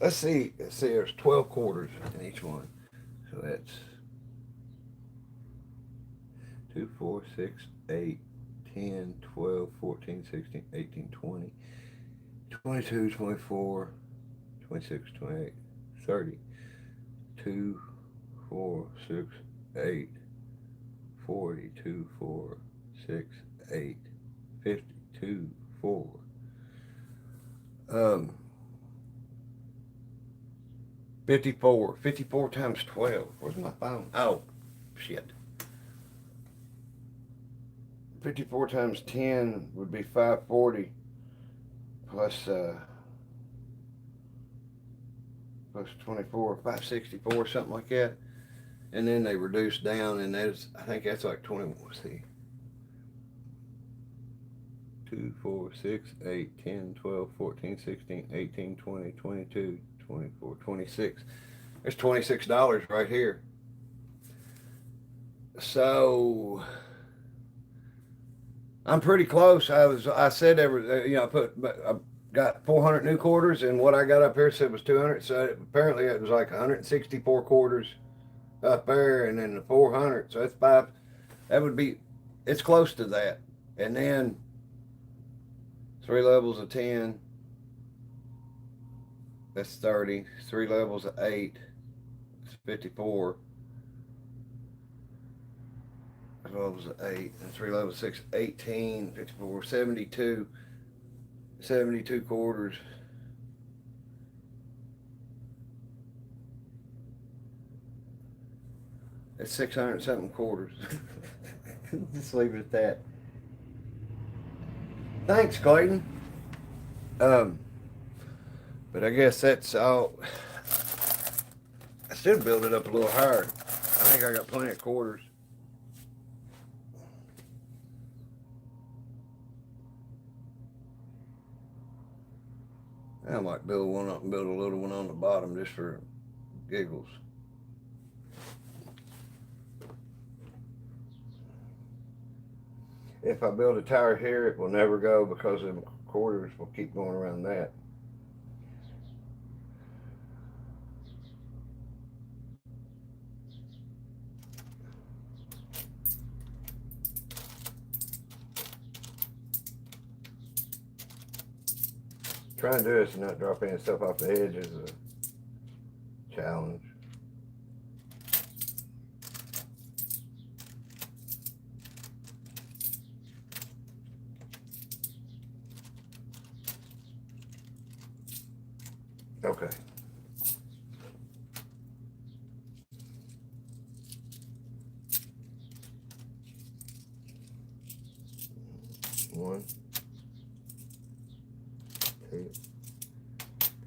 S1: let's see. There's 12 quarters in each one. So that's 2, 4, 6, 8, 10, 12, 14, 16, 18, 20, 22, 24, 26, 28, 30, 2, 4, 6, 8, 40, 2, 4, 6, 8, 50, 2, 4. 54 times 12. Where's my phone? Oh, shit. 54 times 10 would be 540 plus 24, 564, something like that. And then they reduce down, and I think that's like 20. Let's see. 2, 4, 6, 8, 10, 12, 14, 16, 18, 20, 22, 24, 26. There's $26 right here. So I'm pretty close. I said there was, I got 400 new quarters, and what I got up here said was 200. So apparently it was like 164 quarters up there, and then the 400. So that's five. That would be, it's close to that. And then 3 levels of 10. That's 30. 3 levels of 8. It's 54. 3 levels of 8. And 3 levels of 6. 18. 54. 72. 72 quarters. It's 600 something quarters. Just leave it at that. Thanks, Clayton. But I guess that's all. I still build it up a little higher. I think I got plenty of quarters. I might build one up and build a little one on the bottom just for giggles. If I build a tower here, it will never go because the quarters will keep going around that. Trying to do this and not drop any stuff off the edge is a challenge. Okay. One, 2,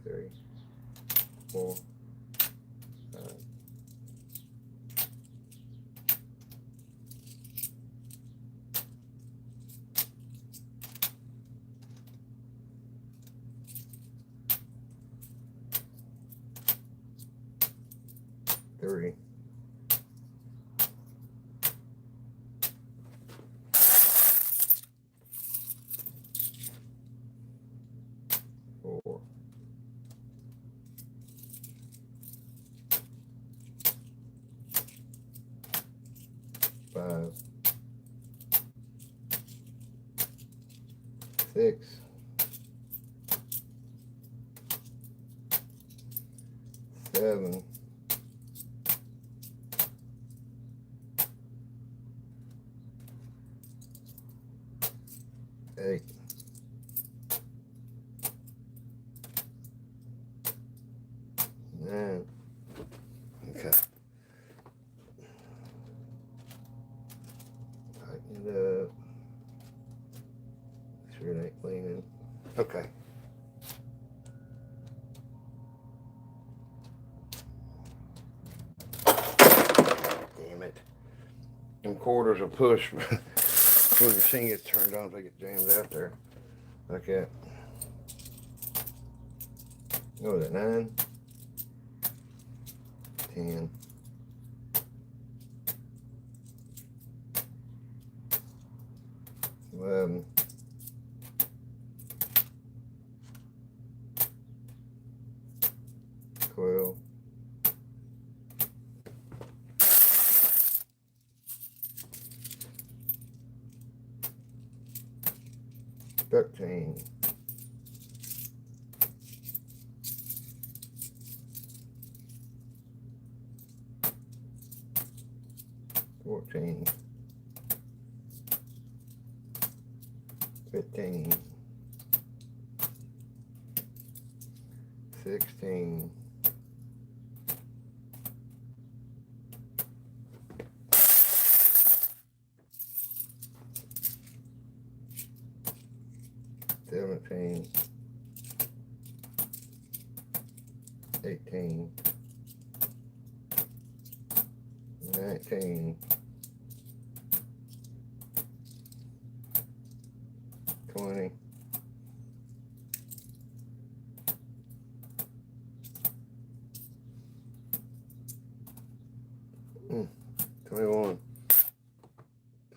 S1: 3, 4, 5. Three. 4. 5. 6. 7. 8. 9. Okay. Tighten it up. Make sure it ain't leaning. Okay. Damn it. Them quarters will push when the machine gets turned on if they get jammed out there. Like that. What was it, 9? 10. 11. 12. 13. 14. 15. 16. 17. 18. 19. 20. 21.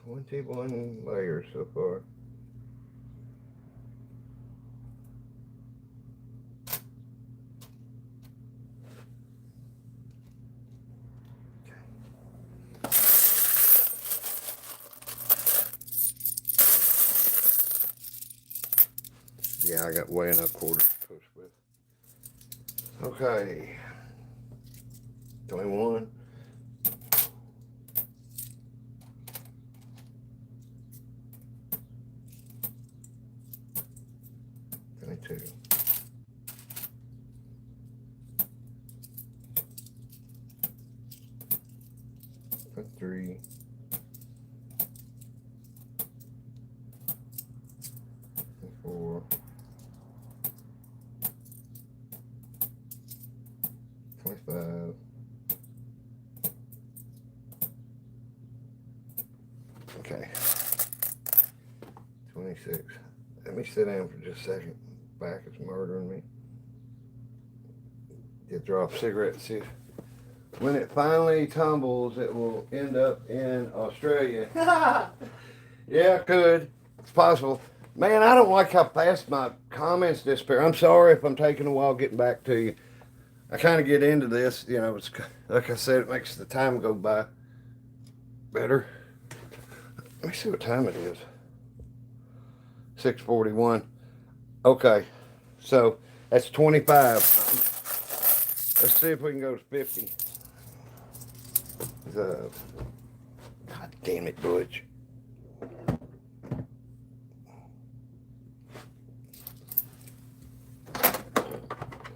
S1: 21 layers so far. Yeah, I got way enough quarters to push with. Okay. 21. 22. 23. 24. 25. Okay. 26. Let me sit down for just a second. Back is murdering me. Get draw off cigarette. See if when it finally tumbles, it will end up in Australia. Yeah, it could. It's possible. Man, I don't like how fast my comments disappear. I'm sorry if I'm taking a while getting back to you. I kind of get into this, you know, it's like I said, it makes the time go by better. Let me see what time it is. 6:41. Okay, so that's 25. Let's see if we can go to 50. God damn it, Butch.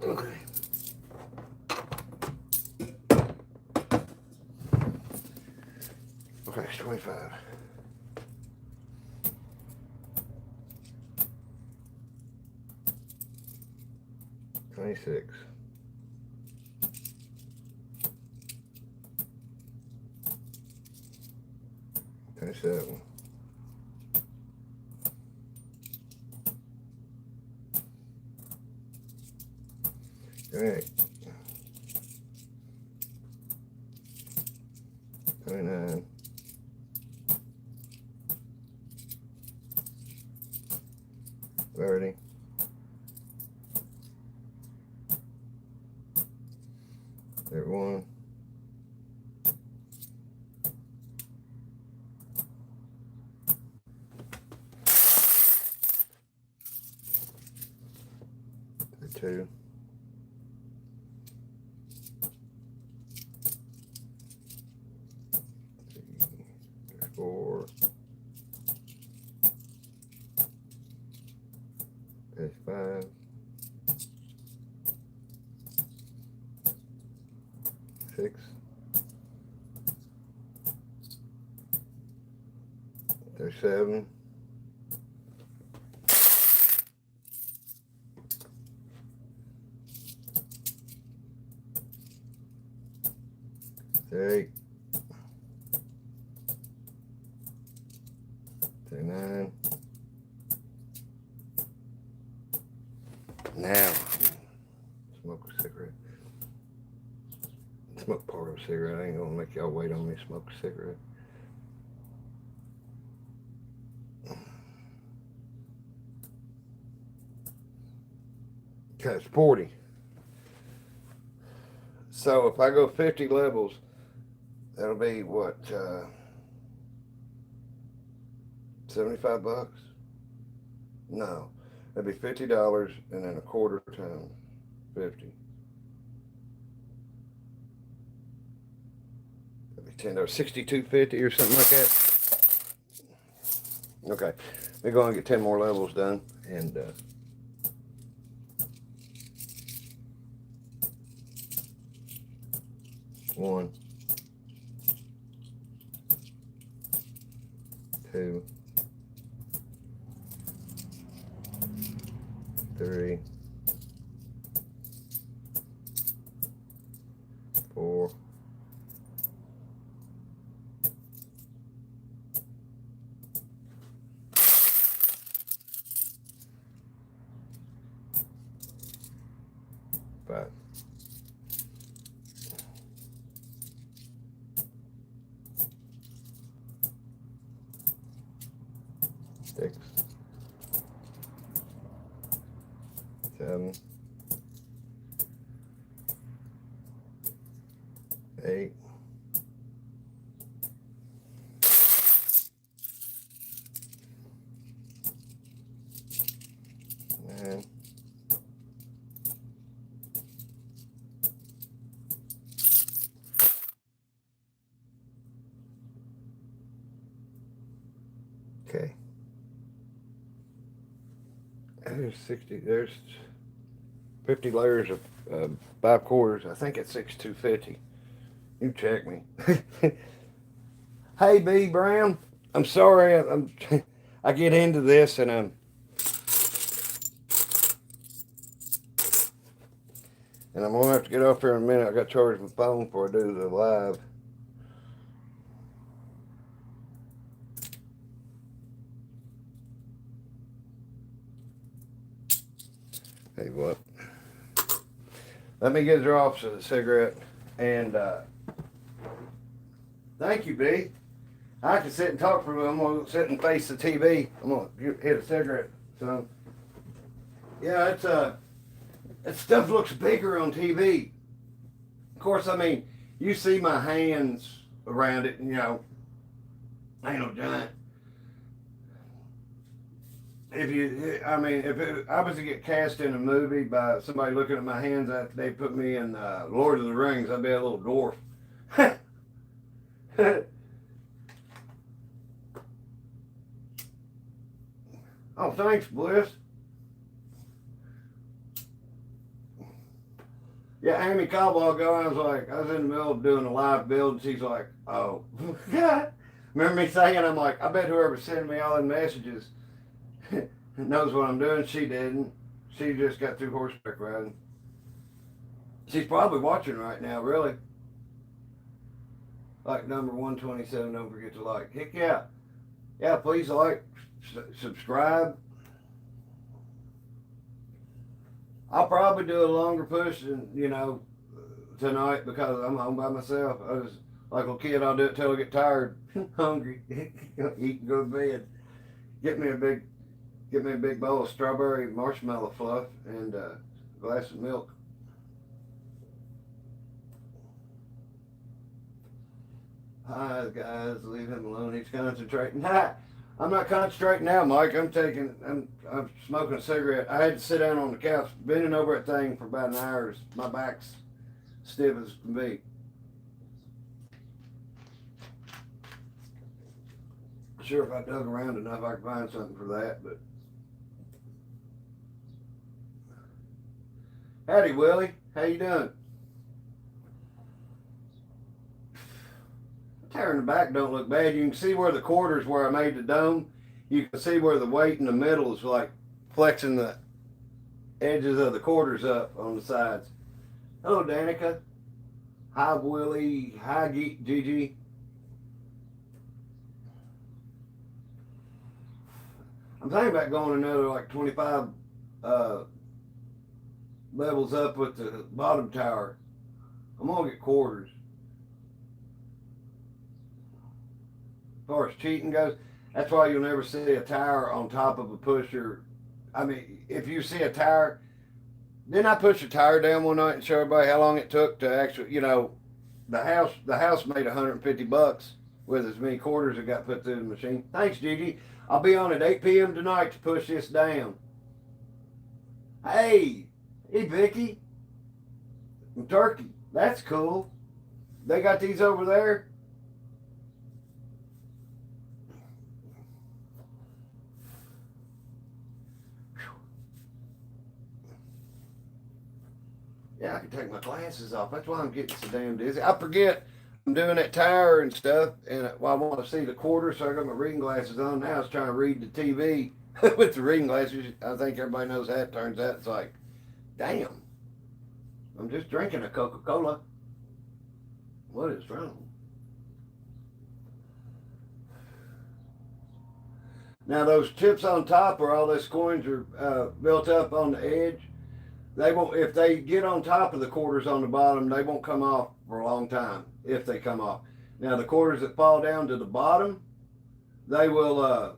S1: Okay. Okay, it's 25. 26. 27. 28. 29. 30. 31. 32. 34. 35. 6. 37. 38. 39. Now, smoke a cigarette. Smoke part of a cigarette. I ain't gonna make y'all wait on me to smoke a cigarette. Okay, it's 40. So if I go 50 levels, that'll be what, 75 bucks? No, that'd be $50 and then a quarter times 50. That'd be $10, 62.50 or something like that. Okay, we're going to get 10 more levels done, and 1, 2, 3, 4, 5, 5. 6, 7, 8, 9, 'kay. There's 60. There's 50 layers of 5 quarters. I think it's 6,250. You check me. Hey, B Brown. I'm sorry. I get into this and I'm gonna have to get off here in a minute. I got to charge my phone before I do the live. Hey, what? Let me get drops of the cigarette and thank you, B. I can sit and talk for a minute. I'm gonna sit and face the TV. I'm gonna hit a cigarette. So yeah, it's that stuff looks bigger on TV. Of course, I mean, you see my hands around it, and you know, I ain't no giant. If I was to get cast in a movie by somebody looking at my hands, they put me in Lord of the Rings, I'd be a little dwarf. Oh, thanks, Bliss. Yeah, Amy Caldwell, I was in the middle of doing a live build, and she's like, oh. Remember me saying, I'm like, I bet whoever's sending me all the messages knows what I'm doing. She didn't. She just got through horseback riding. She's probably watching right now, really. Like number 127, don't forget to like. Heck yeah. Yeah, please like, subscribe. I'll probably do a longer push than, tonight because I'm home by myself. I was like a kid, I'll do it till I get tired, hungry, eat and go to bed. Get me a big bowl of strawberry marshmallow fluff and a glass of milk. Hi guys, leave him alone. He's concentrating. Hi. I'm not concentrating now, Mike. I'm smoking a cigarette. I had to sit down on the couch, bending over that thing for about an hour. My back's stiff as can be. Sure, if I dug around enough, I could find something for that, but. Howdy, Willie. How you doing? Tear in the back don't look bad. You can see where the quarters where I made the dome. You can see where the weight in the middle is like flexing the edges of the quarters up on the sides. Hello, Danica. Hi, Willie. Hi, Gigi. I'm thinking about going another like 25 levels up with the bottom tower. I'm gonna get quarters. As far as cheating goes, that's why you'll never see a tower on top of a pusher. I mean, if you see a tower, didn't I push a tower down one night and show everybody how long it took to actually, the house made $150 with as many quarters that got put through the machine. Thanks, Gigi. I'll be on at 8 p.m. tonight to push this down. Hey, Vicky. From Turkey. That's cool. They got these over there. Yeah, I can take my glasses off. That's why I'm getting so damn dizzy. I forget I'm doing that tower and stuff, and I want to see the quarters, so I got my reading glasses on. Now I was trying to read the TV with the reading glasses. I think everybody knows how it turns out. It's like, damn, I'm just drinking a Coca-Cola. What is wrong? Now those tips on top where all those coins are built up on the edge, they won't, if they get on top of the quarters on the bottom, they won't come off for a long time if they come off. Now the quarters that fall down to the bottom, they will,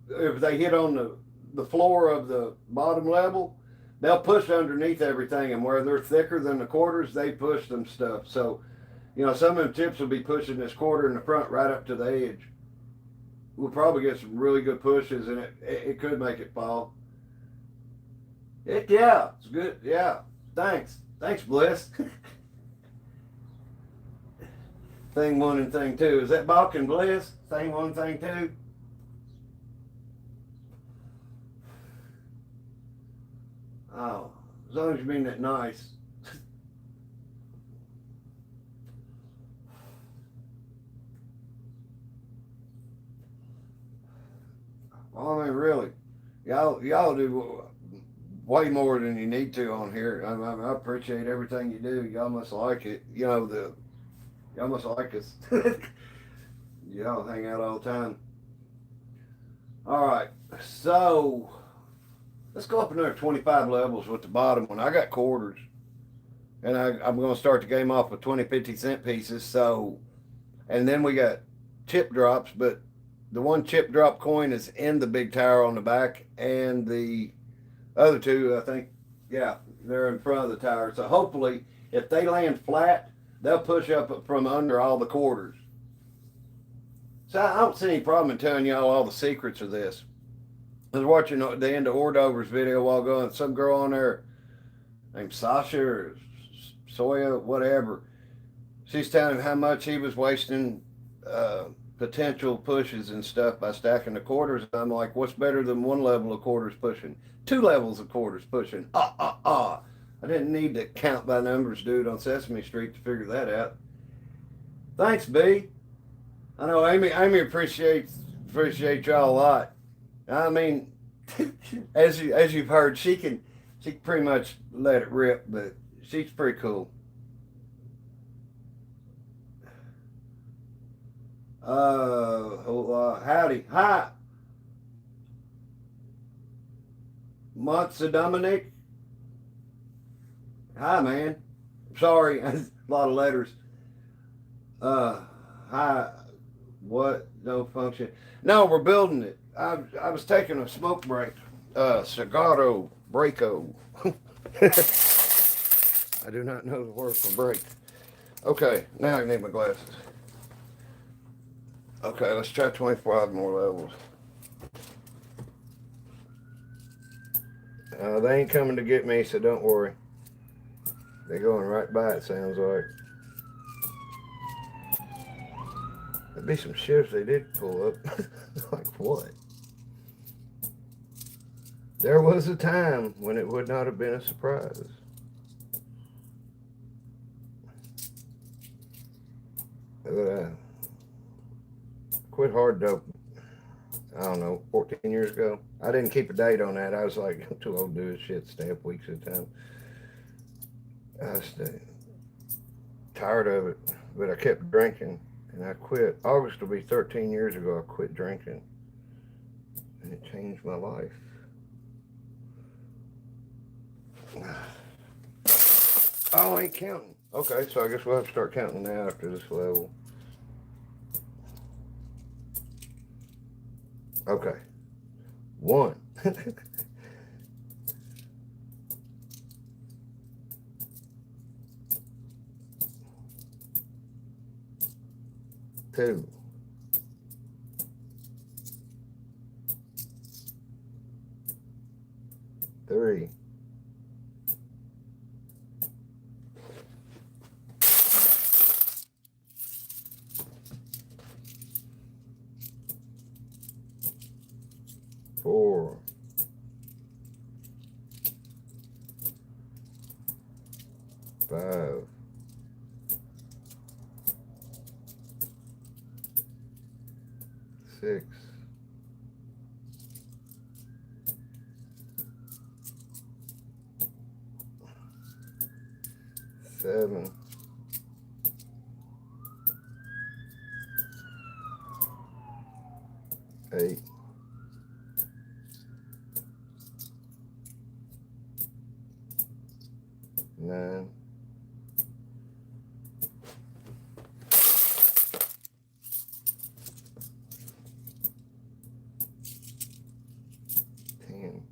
S1: if they hit on the floor of the bottom level, they'll push underneath everything, and where they're thicker than the quarters, they push them stuff. So, you know, some of them tips will be pushing this quarter in the front right up to the edge. We'll probably get some really good pushes, and it could make it fall. Heck yeah, it's good. Yeah, thanks. Thanks, Bliss. Thing one and thing two. Is that Balkan Bliss? Thing one, thing two? Oh, as long as you mean that nice. Well, I mean, really, y'all do way more than you need to on here. I appreciate everything you do. Y'all must like it. You know, y'all must like us. Y'all hang out all the time. All right, so let's go up another 25 levels with the bottom one. I got quarters, and I'm going to start the game off with 20, 50-cent pieces. So, and then we got chip drops, but the one chip drop coin is in the big tower on the back, and the other two, I think, yeah, they're in front of the tower. So hopefully, if they land flat, they'll push up from under all the quarters. So I don't see any problem in telling y'all all the secrets of this. I was watching the end of Ordover's video a while ago, and some girl on there named Sasha or Soya, whatever, she's telling him how much he was wasting potential pushes and stuff by stacking the quarters. And I'm like, what's better than one level of quarters pushing? 2 levels of quarters pushing. I didn't need to count by numbers, dude, on Sesame Street to figure that out. Thanks, B. I know Amy appreciates y'all a lot. I mean, as you've heard, she can pretty much let it rip, but she's pretty cool. Howdy. Hi. Matza Dominic. Hi, man. Sorry, a lot of letters. Hi. What? No function. No, we're building it. I was taking a smoke break. Cigarro breako. I do not know the word for break. Okay, now I need my glasses. Okay, let's try 25 more levels. They ain't coming to get me, so don't worry. They're going right by it, sounds like. There'd be some shifts they did pull up. Like what? There was a time when it would not have been a surprise. Quit hard dope, I don't know, 14 years ago. I didn't keep a date on that. I was like, I'm too old to do this shit, stay up weeks at a time. I was tired of it, but I kept drinking, and I quit. August will be 13 years ago I quit drinking, and it changed my life. Oh, I ain't counting. Okay, so I guess we'll have to start counting now after this level. Okay. 1. 2. 3. 4. 5. 6. 7. 8. 9. 9, 10,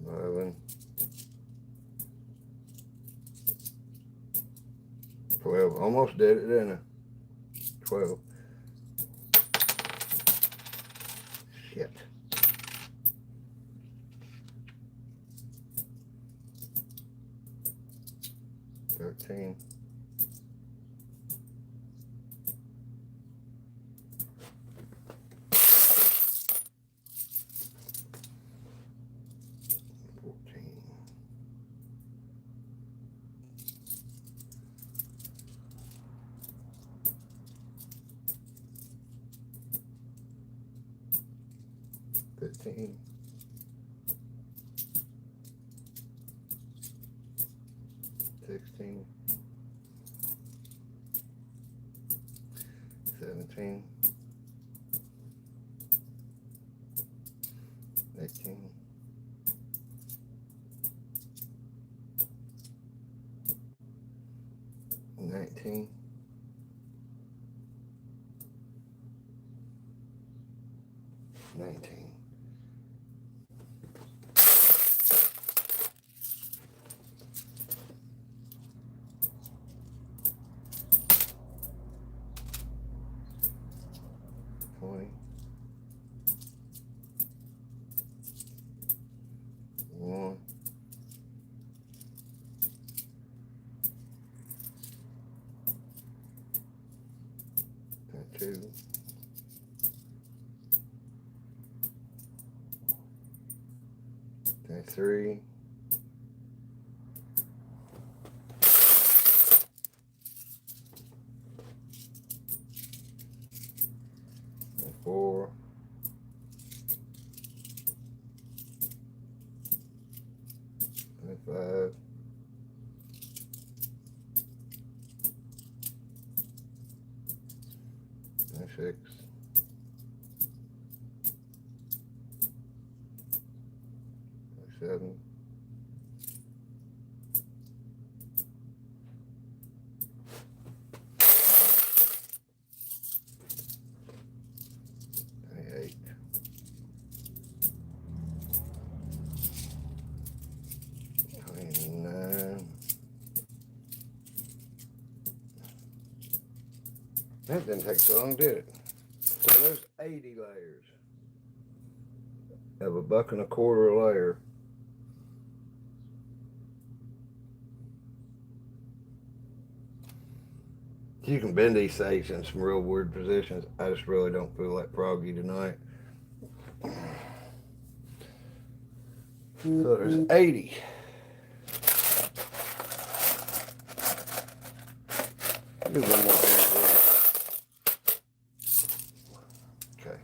S1: 11, 12. Almost did it, didn't I? 12. Shit. 13. 14. 15. 16. 17. 18. 19. 19. 20. 1. 2. 3. 4. 5. 6. 7. 8. 29. That didn't take so long, did it? So there's 80 layers of $1.25 a layer. You can bend these stakes in some real weird positions. I just really don't feel like froggy tonight. So there's 80. Do one more hand. Okay.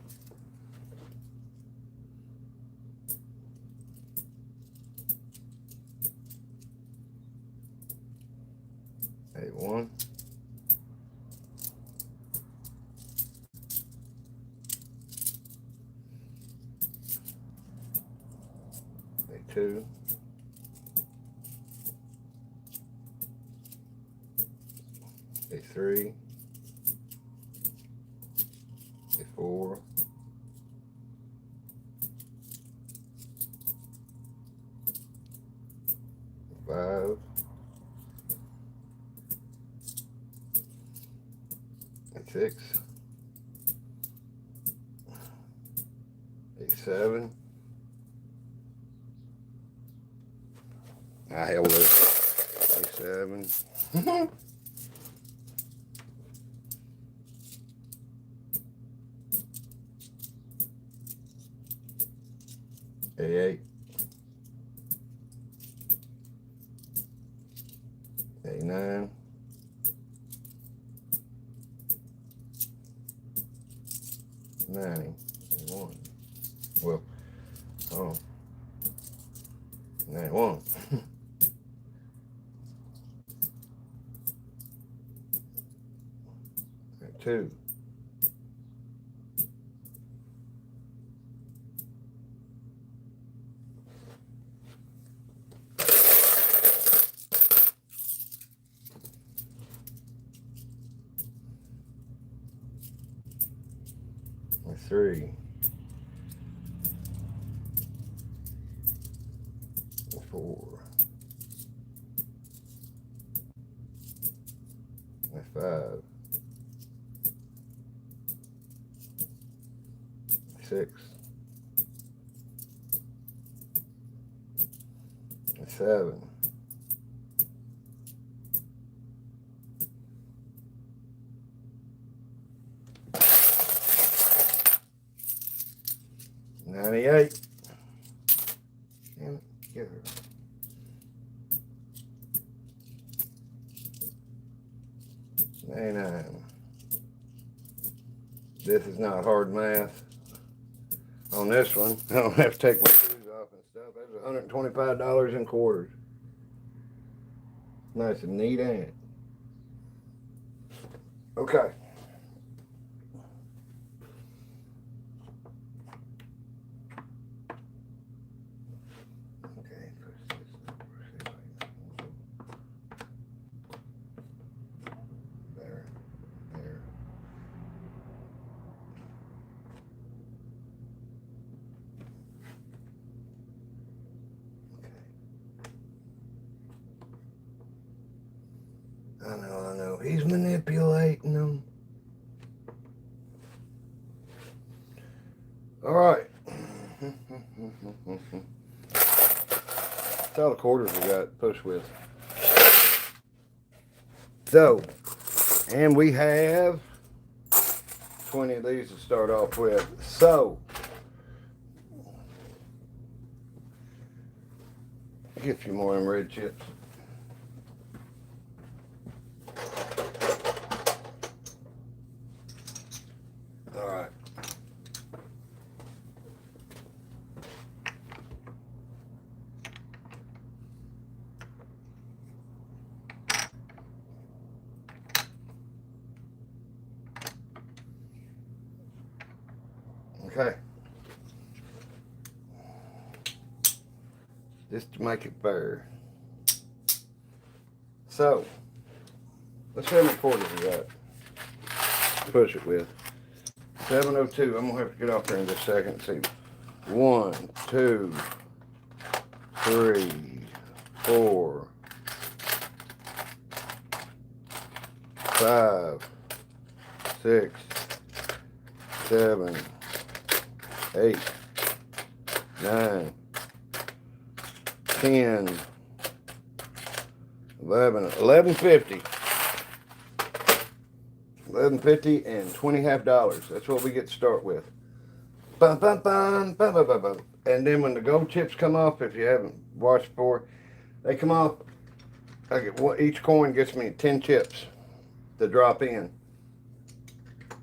S1: A1. A2. A3. A4. A5. A6. A7. I held it. A7. A8. A9. A9. A1. Well, oh. A1. A2. That's 3. That's 4. That's 5. 6. That's 7. 98. Damn it, get her. 99. This is not hard math. On this one, I don't have to take my shoes off and stuff. That's $125 in quarters. Nice and neat, ain't it? Okay. I know. He's manipulating them. All right. That's all the quarters we got to push with. So, and we have 20 of these to start off with. So, get a few more of them red chips. All right. Okay. Just to make it fair. So, let's see how many quarters we got to push it with. 702. I'm going to have to get off there in just a second and see. 1, 2, 3, 4, 5, 6, 7, 8, 9, 10, 11, 1150. 1150 and $20.50. That's what we get to start with. Bum, bum, bum, bum, bum, bum, bum. And then when the gold chips come off, if you haven't watched before, they come off. I get one, each coin gets me 10 chips to drop in.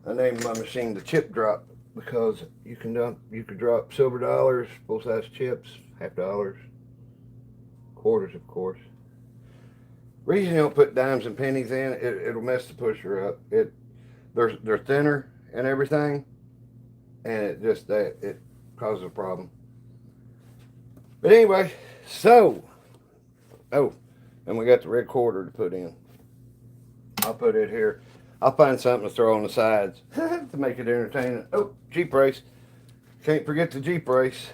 S1: I named my machine the chip drop because you can drop silver dollars, full size chips, half dollars, quarters, of course. Reason you don't put dimes and pennies in, it'll mess the pusher up. They're thinner and everything, and it causes a problem. But anyway, so and we got the red quarter to put in. I'll put it here. I'll find something to throw on the sides to make it entertaining. Oh, Jeep race. Can't forget the Jeep race.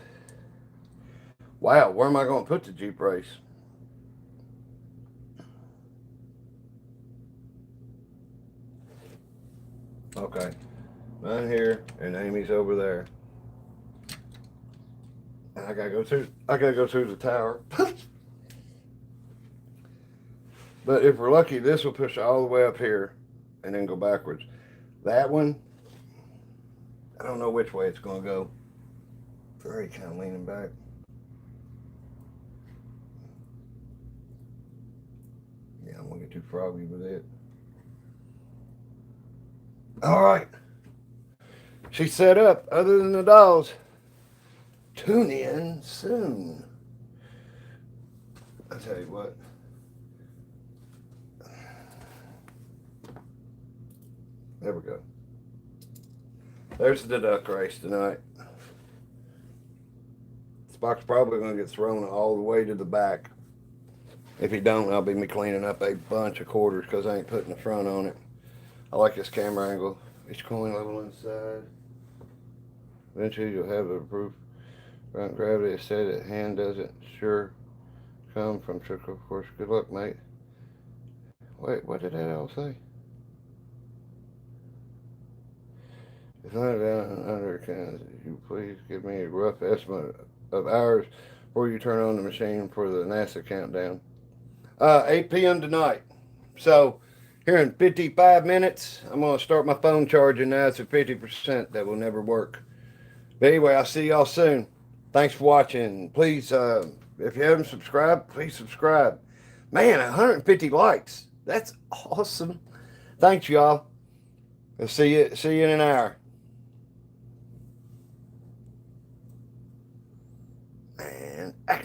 S1: Wow, where am I going to put the Jeep race? Okay, mine here, and Amy's over there. And I gotta go through the tower. But if we're lucky, this will push all the way up here and then go backwards. That one, I don't know which way it's gonna go. Very kind of leaning back. Yeah, I'm gonna get too froggy with it. All right. She's set up. Other than the dolls, tune in soon. I tell you what. There we go. There's the duck race tonight. This box is probably going to get thrown all the way to the back. If he don't, I'll be cleaning up a bunch of quarters because I ain't putting the front on it. I like this camera angle. Each coin level inside. Eventually you'll have the proof. Front gravity is said that hand doesn't sure come from trickle. Of course, good luck, mate. Wait, what did that all say? If not down under, can you please give me a rough estimate of hours before you turn on the machine for the NASA countdown? 8 p.m. tonight. So here in 55 minutes, I'm going to start my phone charging. Now it's at 50%. That will never work. But anyway, I'll see y'all soon. Thanks for watching. Please, if you haven't subscribed, please subscribe. Man, 150 likes. That's awesome. Thanks, y'all. I'll see you in an hour.